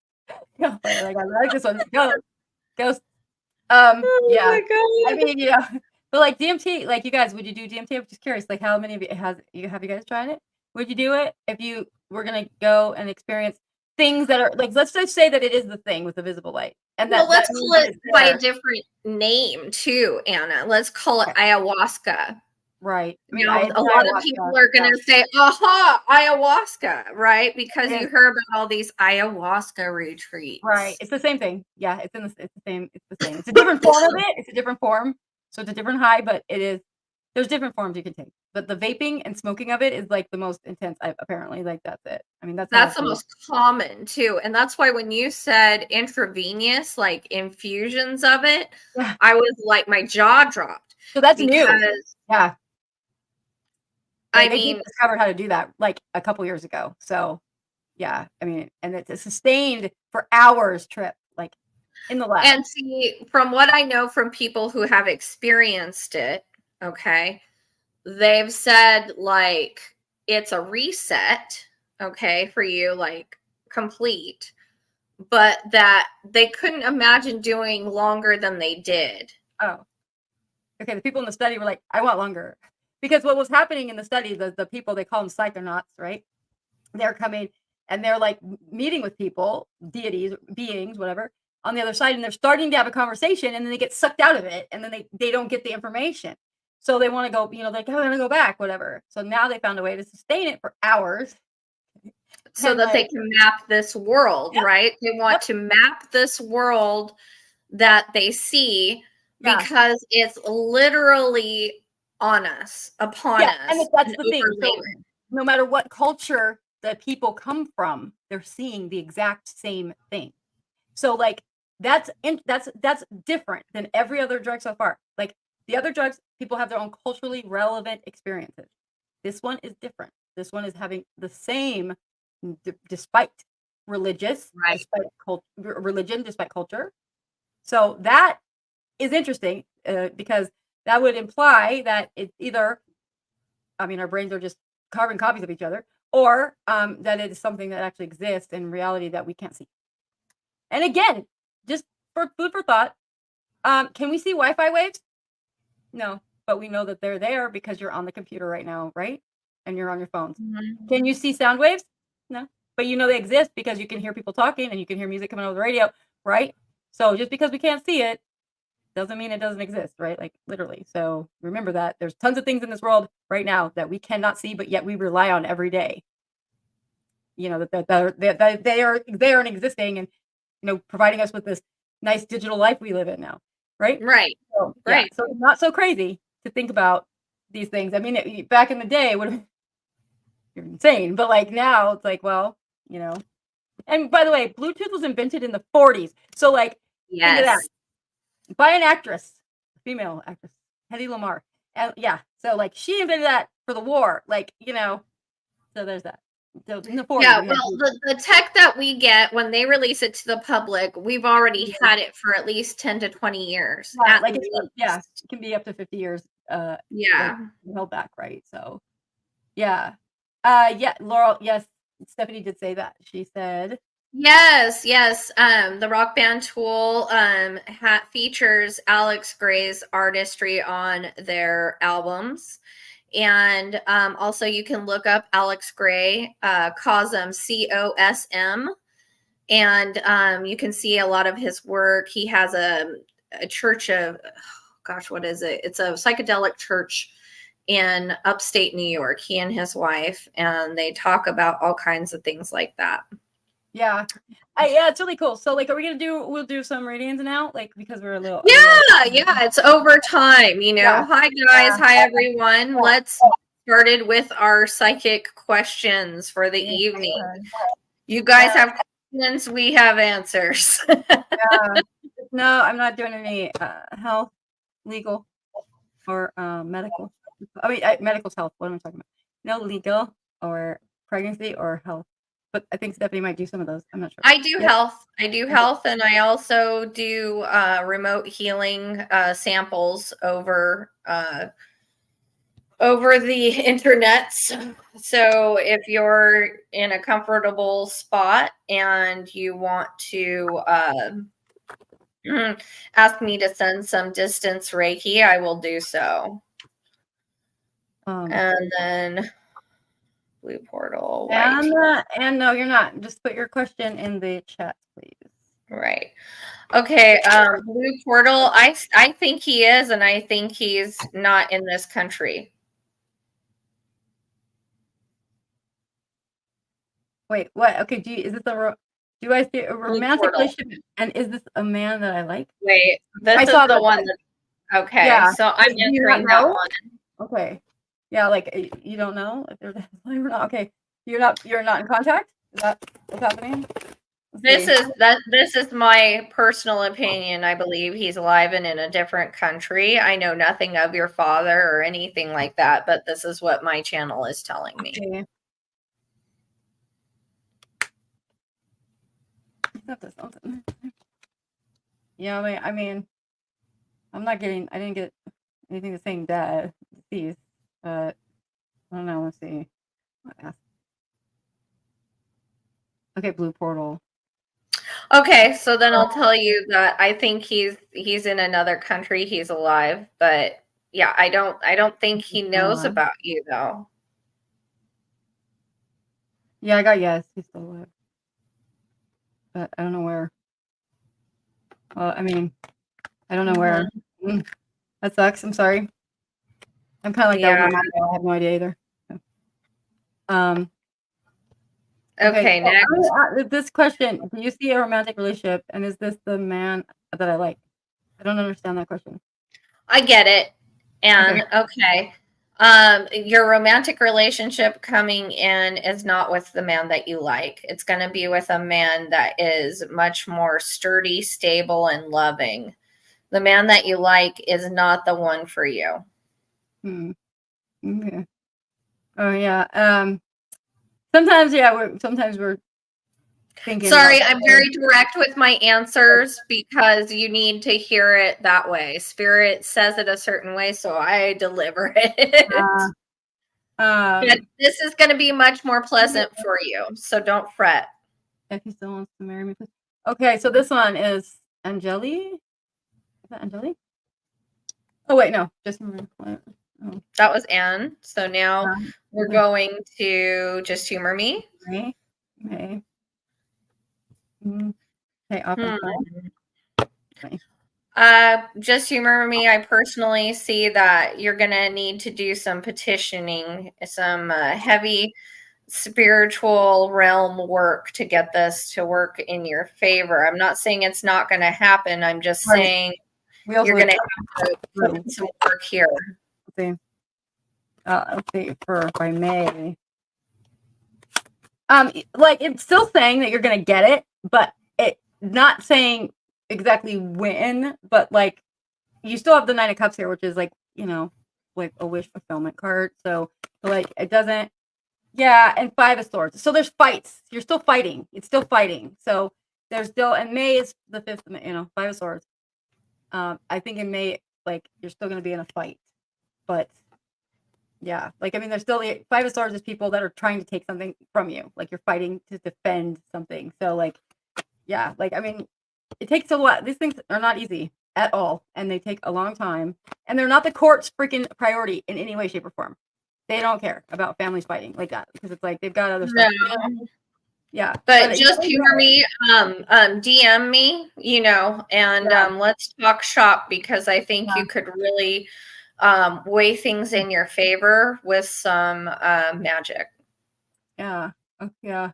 Y'all funny. Like, I like this one. Ghost. Oh yeah. my God. I mean, but like DMT, like you guys, would you do DMT? I'm just curious, like how many of you have you guys tried it? Would you do it if you were gonna go and experience things that are like, let's just say that it is the thing with the visible light, and well, let's that call it by a different name too, Anna. Let's call it ayahuasca. Right. I mean, a lot of people are going to say, aha, ayahuasca, right? Because you heard about all these ayahuasca retreats. Right. It's the same thing. Yeah, it's the same. It's the same. It's a different form of it. It's a different form. So it's a different high, but there's different forms you can take. But the vaping and smoking of it is like the most intense, apparently. Like that's it. I mean, that's the most common too. And that's why when you said intravenous, like infusions of it, I was like, my jaw dropped. So that's new. Yeah. They discovered how to do that like a couple years ago. So yeah, I mean, and it's a sustained for hours trip, like in the lab. And see, from what I know from people who have experienced it, okay, they've said like it's a reset, okay, for you, like complete, but that they couldn't imagine doing longer than they did. Oh, okay. The people in the study were like, I want longer. Because what was happening in the study, the people, they call them psychonauts, right? They're coming and they're like meeting with people, deities, beings, whatever, on the other side, and they're starting to have a conversation, and then they get sucked out of it, and then they don't get the information. So they want to go, like, oh, I want to go back, whatever. So now they found a way to sustain it for hours. So that they can map this world, right? They want to map this world that they see because it's literally on us, upon us. And that's the thing. So no matter what culture the people come from, they're seeing the exact same thing. So like that's different than every other drug so far. Like the other drugs, people have their own culturally relevant experiences. This one is different. This one is having the same, despite religious, despite religion, despite culture. So that is interesting because that would imply that it's either, I mean, our brains are just carbon copies of each other, or that it is something that actually exists in reality that we can't see. And again, just for food for thought, can we see Wi-Fi waves? No, but we know that they're there because you're on the computer right now, right? And you're on your phones. Mm-hmm. Can you see sound waves? No, but you know they exist because you can hear people talking and you can hear music coming over the radio, right? So just because we can't see it doesn't mean it doesn't exist, right? Like literally. So remember that there's tons of things in this world right now that we cannot see, but yet we rely on every day. That they are there and existing, and providing us with this nice digital life we live in now, right? Right. So, right. So it's not so crazy to think about these things. I mean, back in the day, it would have been insane, but like now, it's like, well, And by the way, Bluetooth was invented in the 40s, so like, think of that. By an actress, female actress, Hedy Lamarr. And so like she invented that for the war, like, so there's that. So in the 40s, well, the tech that we get when they release it to the public, we've already had it for at least 10 to 20 years. Right, like it can be up to 50 years. Like, held back, right? So, Laurel. Yes, Stephanie did say that. She said. Yes. The rock band Tool features Alex Gray's artistry on their albums. And also you can look up Alex Gray, COSM, COSM. And you can see a lot of his work. He has a church of, gosh, what is it? It's a psychedelic church in upstate New York, he and his wife, and they talk about all kinds of things like that. Yeah. Yeah, it's really cool. So like, are we gonna we'll do some readings now? Like, because we're a little. Yeah, it's over time, you know. Yeah. Hi guys, hi everyone. Let's get started with our psychic questions for the evening. You guys have questions, we have answers. Yeah. No, I'm not doing any health, legal, or medical. I mean, medical's health. What am I talking about? No legal or pregnancy or health. But I think Stephanie might do some of those. I'm not sure. I do health. I do health, and I also do remote healing samples over the internet. So if you're in a comfortable spot and you want to ask me to send some distance Reiki, I will do so. And then blue portal. And no, you're not. Just put your question in the chat, please. Right. Okay. Blue portal. I think he is, and I think he's not in this country. Wait, what? Okay, is this do I see a romantic relationship? And is this a man that I like? Wait, this is the one that, okay, yeah. So I'm entering that one. Okay. Yeah, like you don't know if they're or not. Okay. You're not in contact? Is that what's happening? This is my personal opinion. I believe he's alive and in a different country. I know nothing of your father or anything like that, but this is what my channel is telling me. Okay. Yeah, I mean, I didn't get anything the same dad, deceased, but I don't know. Let's see. Okay, blue portal. Okay, so then I'll tell you that I think he's in another country. He's alive, but yeah, I don't think he knows about you though. Yeah, I got yes. He's still alive, but I don't know where. Well, I mean, I don't know where. That sucks. I'm sorry. I'm kind of like that with my mom. I have no idea either. So. Okay, next. This question, do you see a romantic relationship, and is this the man that I like? I don't understand that question. I get it. And okay. Your romantic relationship coming in is not with the man that you like. It's going to be with a man that is much more sturdy, stable, and loving. The man that you like is not the one for you. Okay. Oh yeah. Sometimes we're thinking. Sorry, I'm very direct with my answers because you need to hear it that way. Spirit says it a certain way, so I deliver it. But this is going to be much more pleasant for you, so don't fret. If he still wants to marry me, please. Okay, so this one is Angeli. Is that Angeli? Oh wait, no, just that was Anne. So now we're going to Just Humor Me. Okay. Just Humor Me. I personally see that you're gonna need to do some petitioning, some heavy spiritual realm work to get this to work in your favor. I'm not saying it's not going to happen. I'm just saying you're going to have to put in some work here. Let's see by May. Like it's still saying that you're going to get it, but it not saying exactly when, but like you still have the Nine of Cups here, which is like, you know, like a wish fulfillment card. So like it doesn't. Yeah, and Five of Swords. So there's fights. You're still fighting. It's still fighting. So there's still, and May is the 5th, you know, Five of Swords. I think in May, like, you're still going to be in a fight. But, yeah, like, I mean, there's still, the Five of Swords is people that are trying to take something from you. Like, you're fighting to defend something. So, like, yeah, like, I mean, it takes a lot. These things are not easy at all. And they take a long time. And they're not the court's freaking priority in any way, shape, or form. They don't care about families fighting like that because it's like they've got other stuff. Yeah. But just humor me, DM me, and let's talk shop, because I think you could really weigh things in your favor with some magic. Yeah. Yeah.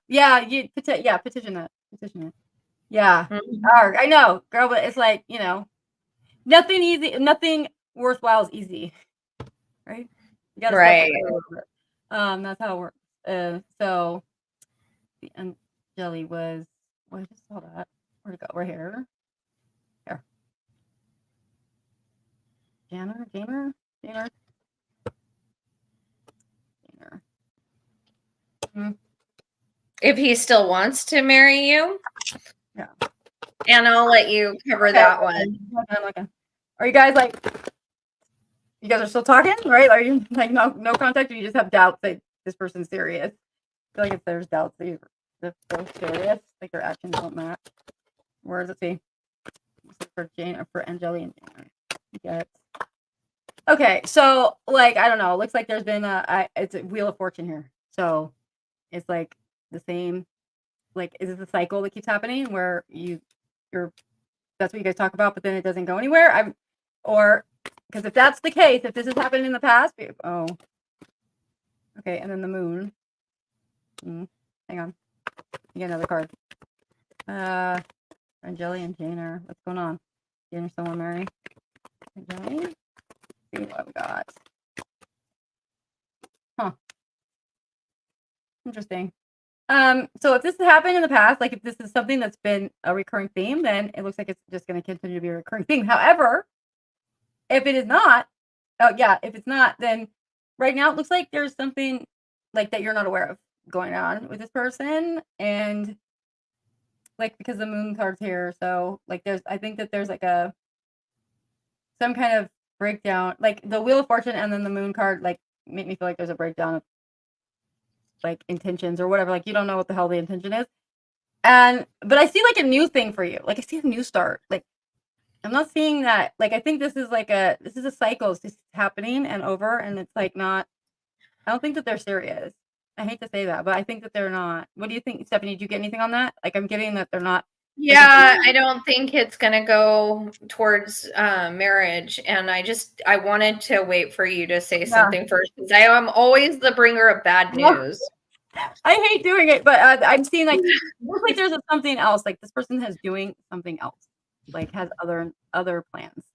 Petition it. Yeah. Mhm. I know, girl, but it's like, nothing worthwhile is easy. Right? You gotta Right. that's how it works. So and jelly was I just saw that. Where'd it go? Right here. Here. Janner. If he still wants to marry you. Yeah. And I'll let you cover that one. Okay. Are you guys you guys are still talking, right? Are you like no contact, or you just have doubts that this person's serious? I feel like if there's doubts that they're serious, like their actions don't match. Where does it see? For Jane or for Angeli and Jane. Get it. Okay, so I don't know. It looks like there's been it's a wheel of fortune here. So it's like the same. Is this a cycle that keeps happening where you're that's what you guys talk about, but then it doesn't go anywhere? Because if that's the case, if this has happened in the past, okay, and then the moon. Hang on, you get another card. Angeli and Jane what's going on? Jane or someone marry? Angeli? See what we got. Huh. Interesting. So if this has happened in the past, if this is something that's been a recurring theme, then it looks like it's just going to continue to be a recurring theme. However, if it is not, if it's not, then right now it looks like there's something that you're not aware of going on with this person, and because the moon card's here, so I think that there's some kind of breakdown, the Wheel of Fortune and then the moon card make me feel like there's a breakdown of intentions or whatever. You don't know what the hell the intention is, but I see a new thing for you. I see a new start. I'm not seeing that. I think this is this is a cycle. It's just happening and over, and it's not. I don't think that they're serious. I hate to say that, but I think that they're not. What do you think, Stephanie? Did you get anything on that? I'm getting that they're not. Yeah, I don't think it's gonna go towards marriage, and I wanted to wait for you to say something first, because I am always the bringer of bad news. I hate doing it, but I'm seeing looks like there's something else. This person is doing something else, has other plans.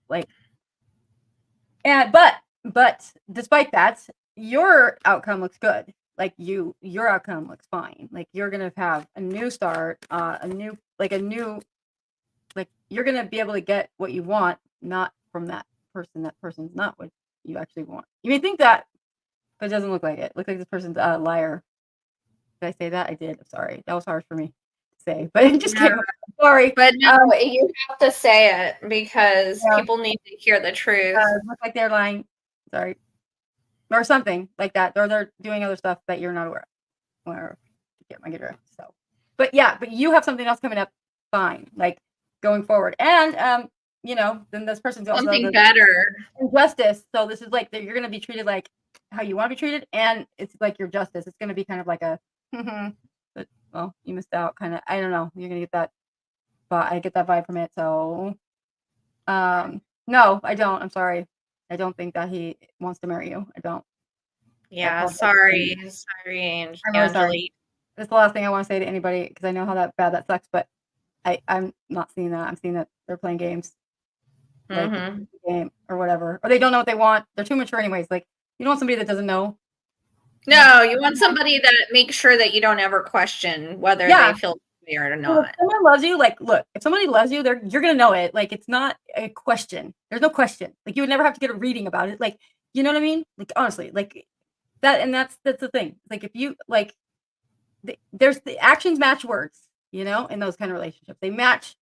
But despite that, your outcome looks good. Your outcome looks fine. You're gonna have a new start, you're gonna be able to get what you want, not from that person. That person's not what you actually want. You may think that, but it doesn't look like it. Looks like this person's a liar. Did I say that? I did. I'm sorry. That was hard for me to say, but it just came. Sorry. But no, you have to say it, because people need to hear the truth. Look like they're lying. Sorry. Or something like that. Or they're doing other stuff that you're not aware of. Or get my guitar. So, but you have something else coming up. Fine. Going forward. And then this person's also something better. Injustice. So this is you're gonna be treated like how you want to be treated, and it's your justice. It's gonna be kind of a but well, you missed out kind of. I don't know. You're gonna get that, but I get that vibe from it. So no, I don't. I'm sorry. I don't think that he wants to marry you. I don't. Yeah, sorry, Angeli. Really sorry. That's the last thing I want to say to anybody, because I know how bad that sucks, but I'm not seeing that. I'm seeing that they're playing games. Game or whatever. Or they don't know what they want. They're too mature anyways. You don't want somebody that doesn't know. No, you want somebody that makes sure that you don't ever question whether they feel weird or not. If someone loves you, look, if somebody loves you, you're gonna know it. It's not a question. There's no question. You would never have to get a reading about it. You know what I mean? Honestly, that, and that's the thing. If you there's the actions match words, in those kind of relationships. They match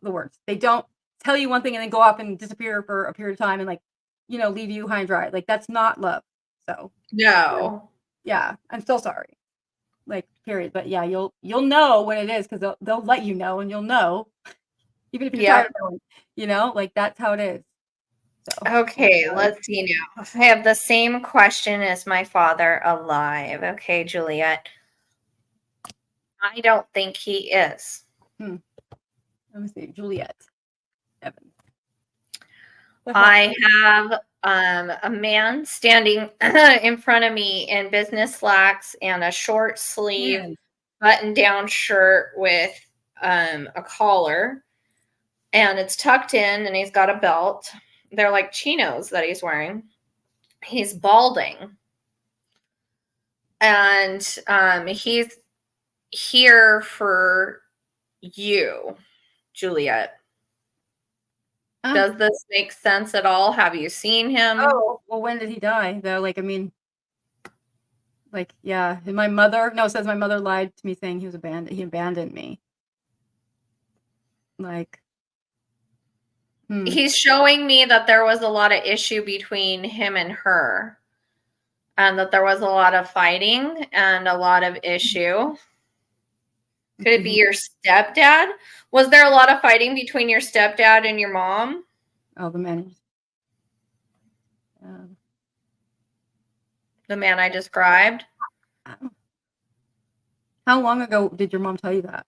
the words. They don't tell you one thing and then go off and disappear for a period of time and leave you high and dry. That's not love. So no. Yeah, I'm so sorry. Period. But yeah, you'll know when it is, because they'll let you know, and you'll know, even if you're tired of knowing, that's how it is. So, okay, let's see now. I have the same question as my father alive. Okay, Juliet. I don't think he is. Let me see. Juliet. Evans. I have a man standing in front of me in business slacks and a short sleeve button down shirt with a collar, and it's tucked in, and he's got a belt. They're like chinos that he's wearing. He's balding, and he's here for you, Juliet. Does this make sense at all? Have you seen him? Oh, well, when did he die, though? Like, I mean, like, yeah. And my mother, no, it says my mother lied to me saying he abandoned me. Like, he's showing me that there was a lot of issue between him and her, and that there was a lot of fighting and a lot of issue. Could it be your stepdad? Was there a lot of fighting between your stepdad and your mom? Oh, the man. The man I described? How long ago did your mom tell you that?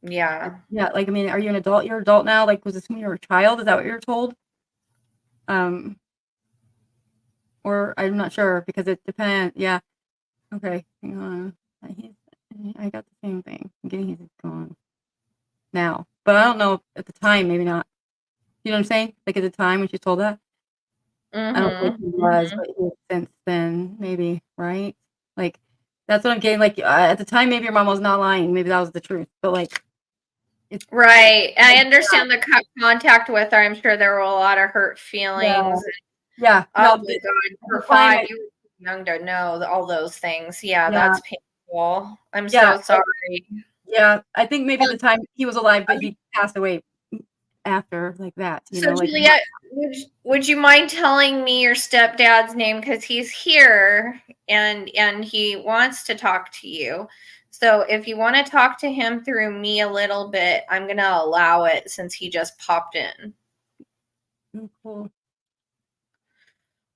Yeah. Yeah, like, I mean, are you an adult? You're an adult now? Like, was this when you were a child? Is that what you were told? Or I'm not sure, because it depends. Yeah. Okay. Hang on. I got the same thing. I'm getting he's gone now. But I don't know at the time, maybe not. You know what I'm saying? Like at the time when she told that? I don't think he was, but he was since then, maybe, right? Like, that's what I'm getting. Like, at the time, maybe your mom was not lying. Maybe that was the truth. But, like, it's right. I understand the contact with her. I'm sure there were a lot of hurt feelings. Yeah. Oh, my God. For 5, you were young to know all those things. Yeah, that's painful. I'm so sorry. Yeah, I think maybe at the time he was alive, but he passed away after, like that. You know, like, Juliet, would you mind telling me your stepdad's name? Because he's here and he wants to talk to you. So if you want to talk to him through me a little bit, I'm going to allow it since he just popped in. Cool.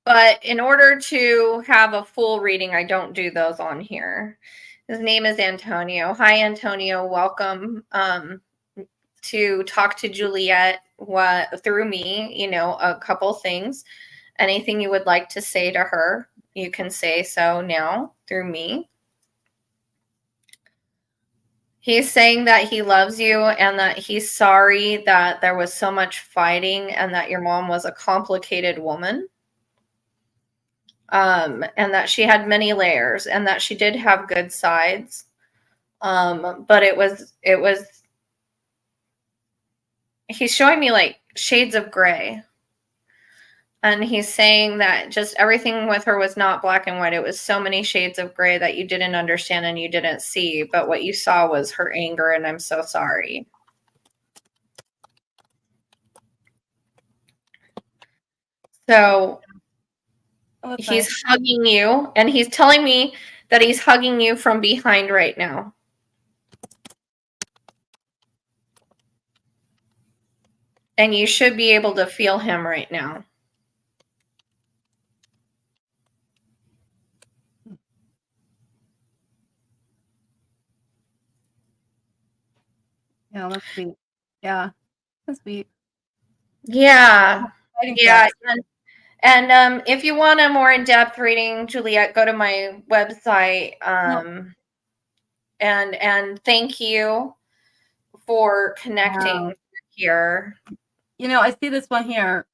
But in order to have a full reading, I don't do those on here. His name is Antonio. Hi, Antonio. Welcome to talk to Juliet through me, you know, a couple things. Anything you would like to say to her, you can say so now through me. He's saying that he loves you and that he's sorry that there was so much fighting and that your mom was a complicated woman. And that she had many layers and that she did have good sides. But it was he's showing me like shades of gray. And he's saying that just everything with her was not black and white. It was so many shades of gray that you didn't understand and you didn't see. But what you saw was her anger, and I'm so sorry. So he's hugging you, and he's telling me that he's hugging you from behind right now. And you should be able to feel him right now. Yeah, that's sweet. Yeah, that's sweet. Yeah. Yeah. And if you want a more in-depth reading, Juliet, go to my website. And thank you for connecting here. You know, I see this one here.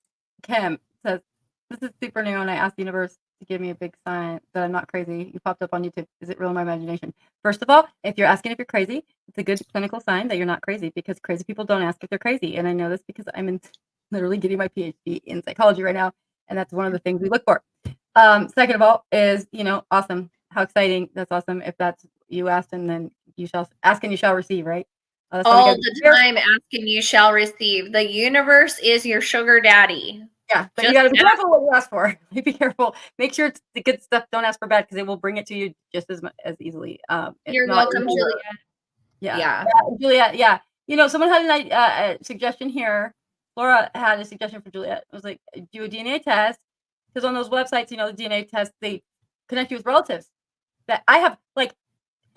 Kim says, "This is super new, and I asked the universe to give me a big sign that I'm not crazy. You popped up on YouTube. Is it real in my imagination?" First of all, if you're asking if you're crazy, it's a good clinical sign that you're not crazy, because crazy people don't ask if they're crazy. And I know this because I'm literally getting my PhD in psychology right now, and that's one of the things we look for. Second of all is, you know, awesome. How exciting. That's awesome. If that's you asked, and then you shall ask and you shall receive, right? All the time, asking you shall receive. The universe is your sugar daddy. Yeah, but you got to be careful what you ask for. Be careful. Make sure it's the good stuff. Don't ask for bad, because it will bring it to you just as easily. You're welcome, Juliet. Yeah, Juliet. Yeah, you know, someone had a suggestion here. Laura had a suggestion for Juliet. It was like, do a DNA test, because on those websites, you know, the DNA test, they connect you with relatives. That I have, like,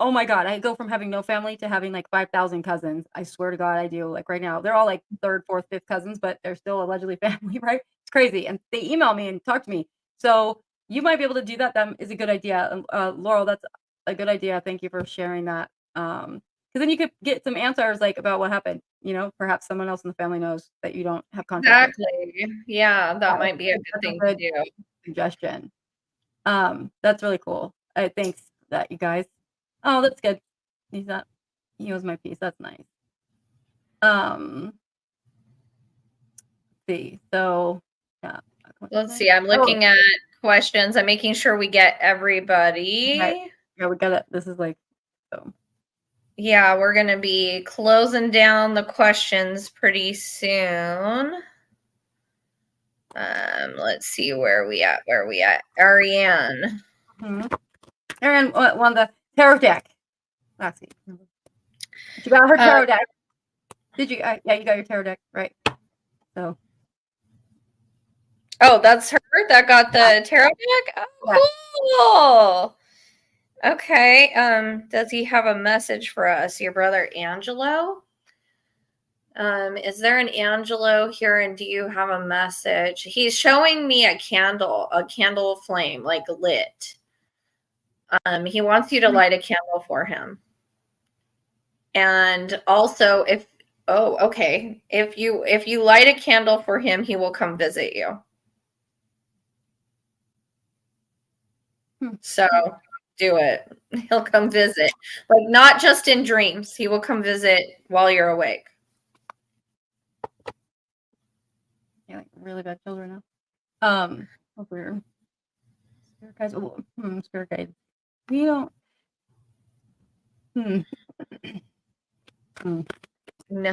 Oh my God, I go from having no family to having like 5,000 cousins. I swear to God, I do. Like right now, they're all like third, fourth, fifth cousins, but they're still allegedly family, right? It's crazy. And they email me and talk to me. So you might be able to do that. That is a good idea. Laurel, that's a good idea. Thank you for sharing that. Because then you could get some answers like about what happened. Perhaps someone else in the family knows that you don't have contact with. Exactly. Yeah, that might be a good That's a thing to good do. suggestion. That's really cool. Thanks for that, you guys. Oh, that's good. He was my piece. That's nice. Let's see. So, yeah. Let's see. I'm looking at questions. I'm making sure we get everybody. Right. Yeah, we got it. This is like so. Yeah, we're going to be closing down the questions pretty soon. Let's see where we at. Ariane. Ariane won the tarot deck. Let's see. She got her tarot deck. Did you? Yeah, you got your tarot deck, right? So. Oh, that's her that got the tarot deck? Oh, cool. Okay. Does he have a message for us? Your brother Angelo? Is there an Angelo here, and do you have a message? He's showing me a candle flame, like lit. He wants you to light a candle for him. And also if you light a candle for him, he will come visit you. So do it. He'll come visit. Like not just in dreams. He will come visit while you're awake. Yeah, like really bad children now. Weird. Spirit guides. Spirit guides. We don't.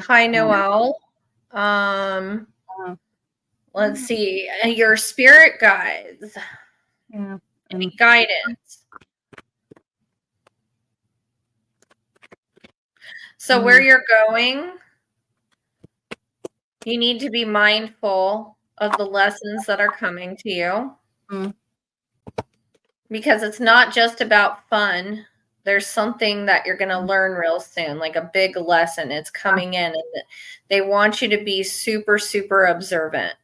Hi, Noel. Let's see. Your spirit guides. Yeah. Any guidance. So where you're going, you need to be mindful of the lessons that are coming to you. Because it's not just about fun. There's something that you're going to learn real soon, like a big lesson. It's coming in, and they want you to be super, super observant.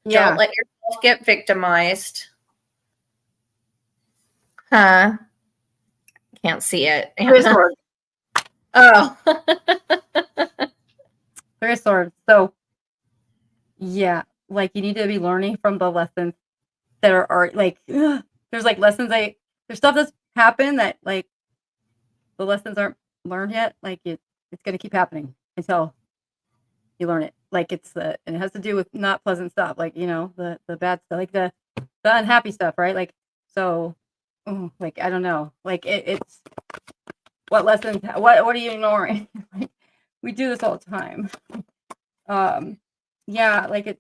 Yeah. Don't let yourself get victimized. Can't see it. Oh. Three of Swords. So, yeah, like you need to be learning from the lessons that are like, there's like lessons there's stuff that's happened that like the lessons aren't learned yet. Like it's going to keep happening until you learn it. Like and it has to do with not pleasant stuff. Like, the bad stuff, like the unhappy stuff, right? Like, so like, I don't know, like it's what lessons, what are you ignoring? Like, we do this all the time. Yeah, like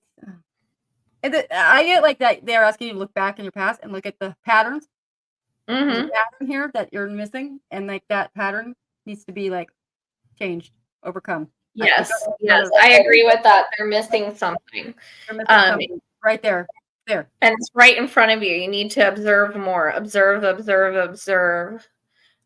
I get like that they're asking you to look back in your past and look at the patterns. There's a pattern here that you're missing, and like that pattern needs to be like changed, overcome. Yes, I agree with that. They're missing something. Something right there. And it's right in front of you. You need to observe more. Observe.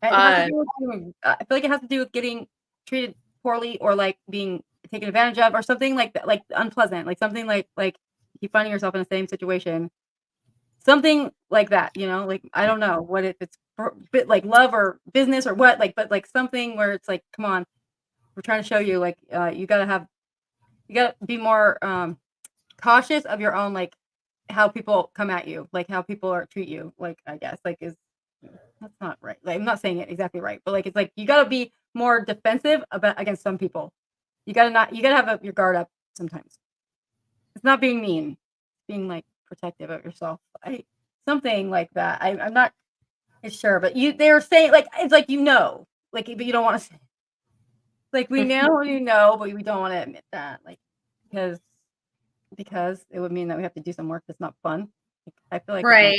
I feel like it has to do with getting treated poorly or like being taken advantage of or something like that, like unpleasant, like something like keep finding yourself in the same situation, something like that, like I don't know what if it's bit like love or business or what, like, but like something where it's like, come on, we're trying to show you like you gotta be more cautious of your own, like how people come at you, like how people treat you, like I guess like that's not right. Like, I'm not saying it exactly right, but like it's like you gotta be more defensive against some people. You gotta have your guard up sometimes. It's not being mean, being like protective of yourself. Something like that. I'm not sure, but they're saying like it's like like, but you don't want to say. Like we know, but we don't want to admit that, like because it would mean that we have to do some work that's not fun. I feel like right.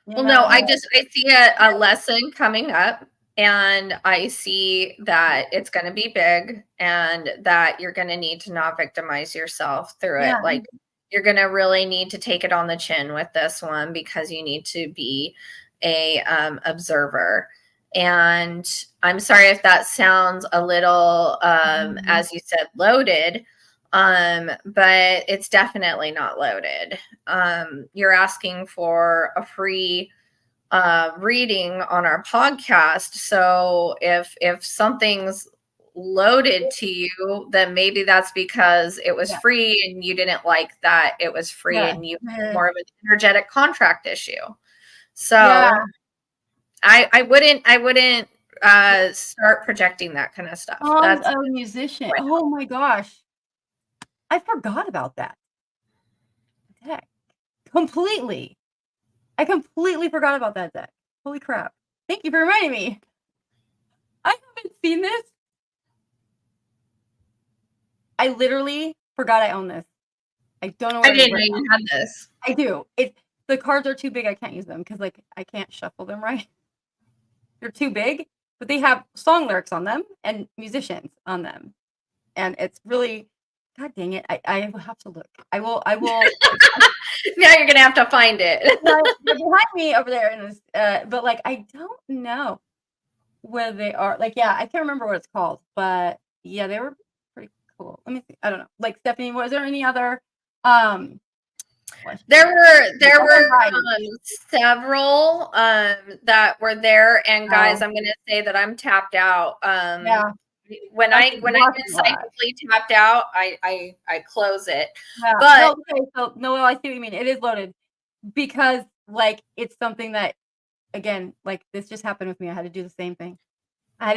Well, no, I see a lesson coming up, and I see that it's going to be big, and that you're going to need to not victimize yourself through it. Like you're going to really need to take it on the chin with this one, because you need to be a observer. And I'm sorry if that sounds a little, as you said, loaded, but it's definitely not loaded. You're asking for a free reading on our podcast. So if something's loaded to you, then maybe that's because it was free and you didn't like that it was free and you had more of an energetic contract issue. So I wouldn't start projecting that kind of stuff. That's a musician. Oh my gosh. I forgot about that. Deck. Completely. I completely forgot about that deck. Holy crap. Thank you for reminding me. I haven't seen this. I literally forgot I own this. I don't know where I didn't know you had this. I do. The cards are too big. I can't use them because like I can't shuffle them right. They're too big, but they have song lyrics on them and musicians on them. And it's really, God dang it. I will have to look. I will. Now you're gonna have to find it. They're behind me over there, in this, but like I don't know where they are. Like, yeah, I can't remember what it's called, but yeah, they were pretty cool. Let me see. I don't know. Like, Stephanie, was there any other? There were several that were there, and guys, I'm gonna say that I'm tapped out. When I get psychically tapped out, I close it. Yeah. But no, I see what you mean. It is loaded because like it's something that, again, like this just happened with me. I had to do the same thing. There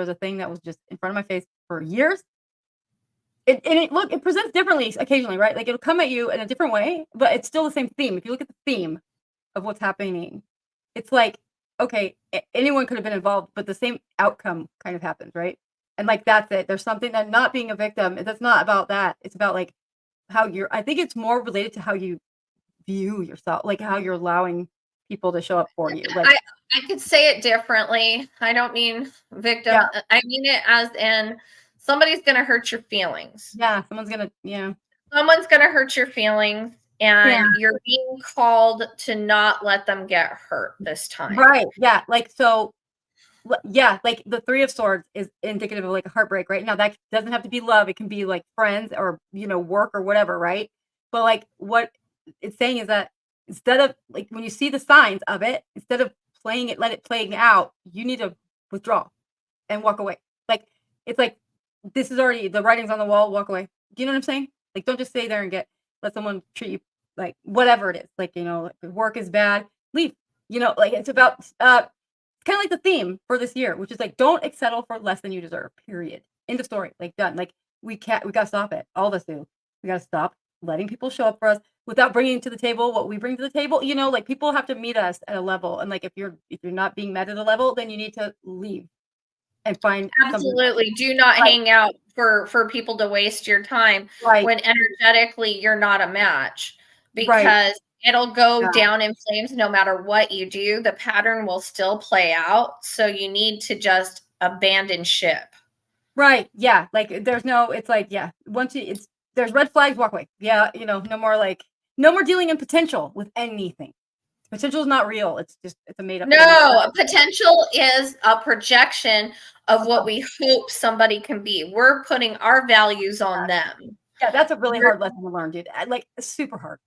was a thing that was just in front of my face for years. It presents differently occasionally, right? Like it'll come at you in a different way, but it's still the same theme. If you look at the theme of what's happening, it's like, okay, anyone could have been involved, but the same outcome kind of happens, right? And like that's it. There's something that not being a victim, that's not about that. It's about like how I think it's more related to how you view yourself, like how you're allowing people to show up for you. Like I could say it differently. I don't mean victim. Yeah. I mean it as in somebody's going to hurt your feelings. Yeah, someone's going to hurt your feelings, and you're being called to not let them get hurt this time. Right. Yeah. Like, so, yeah, like the Three of Swords is indicative of like a heartbreak, right? Now that doesn't have to be love. It can be like friends or, work or whatever, right? But like what it's saying is that instead of like, when you see the signs of it, instead of playing it, let it play out, you need to withdraw and walk away. Like, it's like, this is already, the writing's on the wall, walk away. Do you know what I'm saying? Like, don't just stay there and let someone treat you like whatever it is. Like, like if work is bad, leave. Like it's about, it's kind of like the theme for this year, which is like, don't settle for less than you deserve, period. End of story. Like, done. Like, we got to stop it. All of us do. We got to stop letting people show up for us without bringing to the table what we bring to the table. Like people have to meet us at a level. And like, if you're not being met at a level, then you need to leave. And find absolutely do not hang out for people to waste your time when energetically you're not a match, because it'll go down in flames no matter what you do. The pattern will still play out, so you need to just abandon ship. Like there's no, it's like, once there's red flags, walk away. No more dealing in potential with anything. Potential is not real. It's a made up. No, potential is a projection of what we hope somebody can be. We're putting our values on them. Yeah, that's a really hard lesson to learn, dude. Like, it's super hard.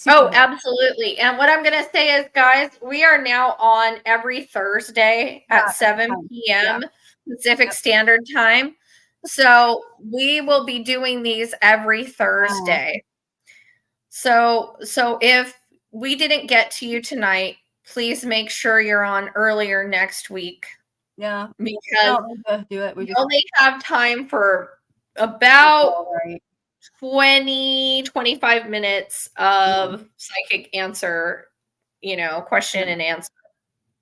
Absolutely. And what I'm going to say is, guys, we are now on every Thursday at 7 p.m. Pacific Standard Time. So we will be doing these every Thursday. So if we didn't get to you tonight, please make sure you're on earlier next week. Yeah. Because we only have time for about 20-25 minutes of psychic answer, question and answer.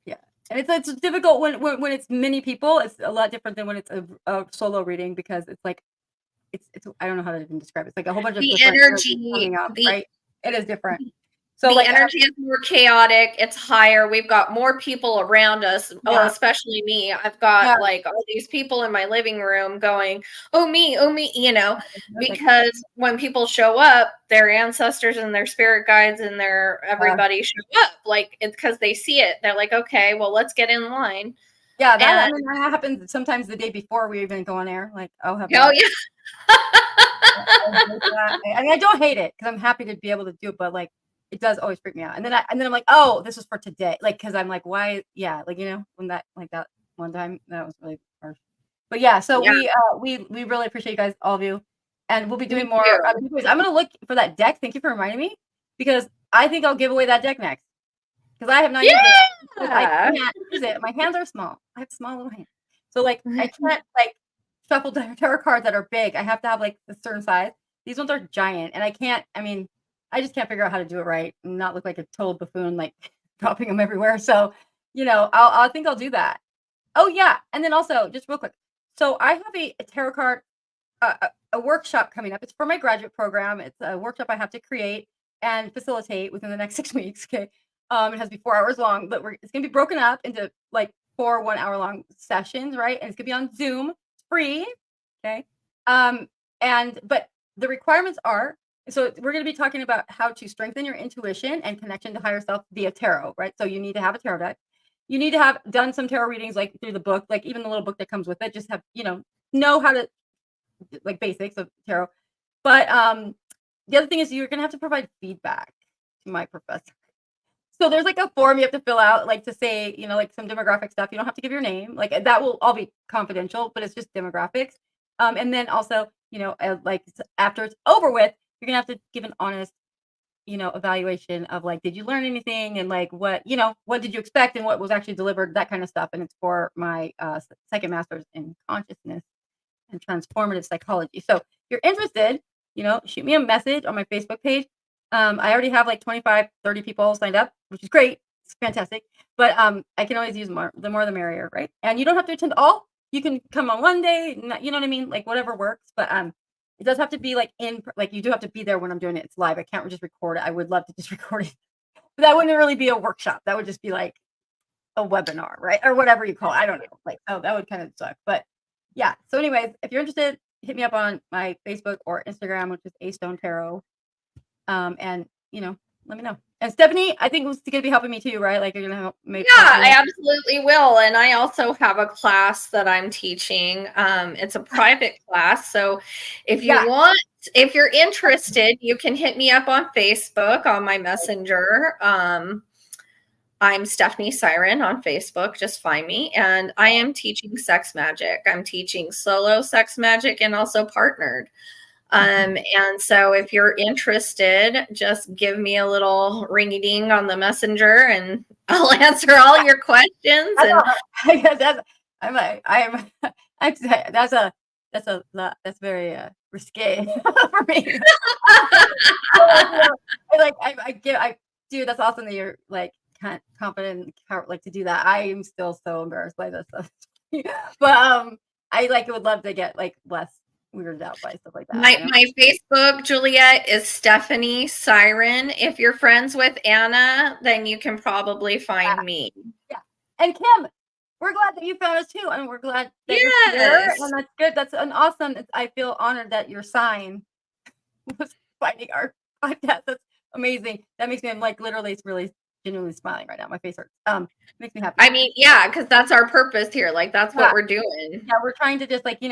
Yeah. And it's difficult when it's many people. It's a lot different than when it's a solo reading, because it's like it's I don't know how to even describe it. It's like a whole bunch of energy coming up, right? It is different. So the like energy is more chaotic. It's higher. We've got more people around us. Oh, yeah, especially me. I've yeah. got like all these people in my living room going, oh, me, Like, because when people show up, their ancestors and their spirit guides and their everybody show up. Like, it's because they see it. They're like, okay, well, let's get in line. yeah, And that happens sometimes the day before we even go on air. Like, I'll have oh, that. yeah. I mean, I don't hate it because I'm happy to be able to do it, but like it does always freak me out. And then I'm like, oh, this is for today. Like, because I'm like, why? Yeah, like when that one time that was really harsh. But yeah, so Yeah, we really appreciate you guys, all of you, and we'll be doing me more too. giveaways. I'm gonna look for that deck. Thank you for reminding me because I think I'll give away that deck next because I have not used it. I Yeah. can't use it. My hands are small. I have small little hands, so like I can't like shuffle tarot cards that are big. I have to have like a certain size. These ones are giant, and I can't. I mean, I just can't figure out how to do it right and not look like a total buffoon, like dropping them everywhere. So, I think I'll do that. Oh yeah, and then also just real quick. So I have a tarot card, a workshop coming up. It's for my graduate program. It's a workshop I have to create and facilitate within the next 6 weeks. Okay, it has to be 4 hours long, but it's gonna be broken up into like 4 1 hour long sessions, right? And it's gonna be on Zoom. It's free. Okay. But the requirements are so we're going to be talking about how to strengthen your intuition and connection to higher self via tarot, right? So you need to have a tarot deck. You need to have done some tarot readings like through the book, like even the little book that comes with it. Just have, know how to like basics of tarot. But the other thing is you're going to have to provide feedback to my professor. So there's like a form you have to fill out, like to say, like some demographic stuff. You don't have to give your name. Like that will all be confidential, but it's just demographics. And then also, like after it's over with, you're gonna have to give an honest, evaluation of like, did you learn anything, and like what did you expect, and what was actually delivered, that kind of stuff. And it's for my second master's in consciousness and transformative psychology. So if you're interested, shoot me a message on my Facebook page. I already have like 25, 30 people signed up, which is great. It's fantastic. But I can always use more. The more the merrier, right? And you don't have to attend all. You can come on one day, you know what I mean? Like whatever works. But it does have to be like you do have to be there when I'm doing it. It's live. I can't just record it. I would love to just record it. But that wouldn't really be a workshop. That would just be like a webinar, right? Or whatever you call it. I don't know. Like, oh, that would kind of suck. But yeah. So anyways, if you're interested, hit me up on my Facebook or Instagram, which is A Stone Tarot. And let me know. And Stephanie, I think was going to be helping me too, right? Like you're going to help me. Yeah, I absolutely will. And I also have a class that I'm teaching. It's a private class. So if you're interested, you can hit me up on Facebook on my messenger. I'm Stephanie Siren on Facebook. Just find me. And I am teaching sex magic. I'm teaching solo sex magic and also partnered. And so if you're interested, just give me a little ring-a-ding on the messenger and I'll answer all your questions. That's very risque for me. Dude, that's awesome that you're like confident like to do that. I am still so embarrassed by this stuff. But I would love to get like less weirded out by stuff like that. My Facebook, Juliet, is Stephanie Siren. If you're friends with Anna, then you can probably find me. Yeah. And Kim, we're glad that you found us too. And we're glad that you're here. And that's good. That's an awesome. I feel honored that your sign was finding our podcast. That's amazing. That makes me, I'm like literally, it's really genuinely smiling right now. My face hurts. Makes me happy. I mean, yeah, because that's our purpose here. Like that's what we're doing. Yeah, we're trying to just like,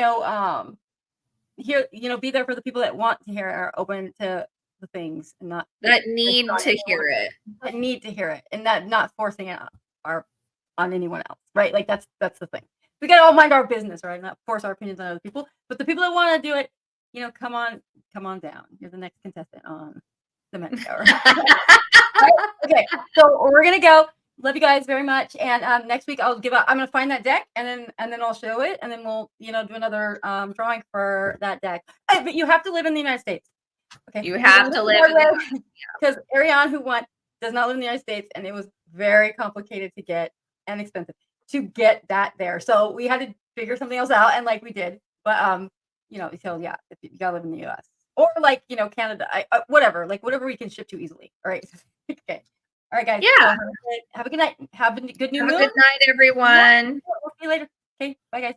here, be there for the people that want to hear it, are open to the things and not that need to hear it. That need to hear it, and that not forcing it on anyone else, right? Like that's the thing. We gotta all mind our business, right? Not force our opinions on other people. But the people that want to do it, come on down. You're the next contestant on the Magic Hour. Right? Okay, so we're gonna go. Love you guys very much. And next week I'm gonna find that deck and then I'll show it, and then we'll do another drawing for that deck. But you have to live in the United States. Okay. You have to live because Ariane, who won, does not live in the United States, and it was very complicated to get and expensive to get that there. So we had to figure something else out, and like we did. But so yeah, you gotta live in the US. or like, Canada, whatever, like whatever we can ship to easily. All right. Okay. All right, guys. Yeah. So have a good night. Have a good new Have a moon. good night, Yeah. everyone. We'll see you later. Okay. Bye, guys.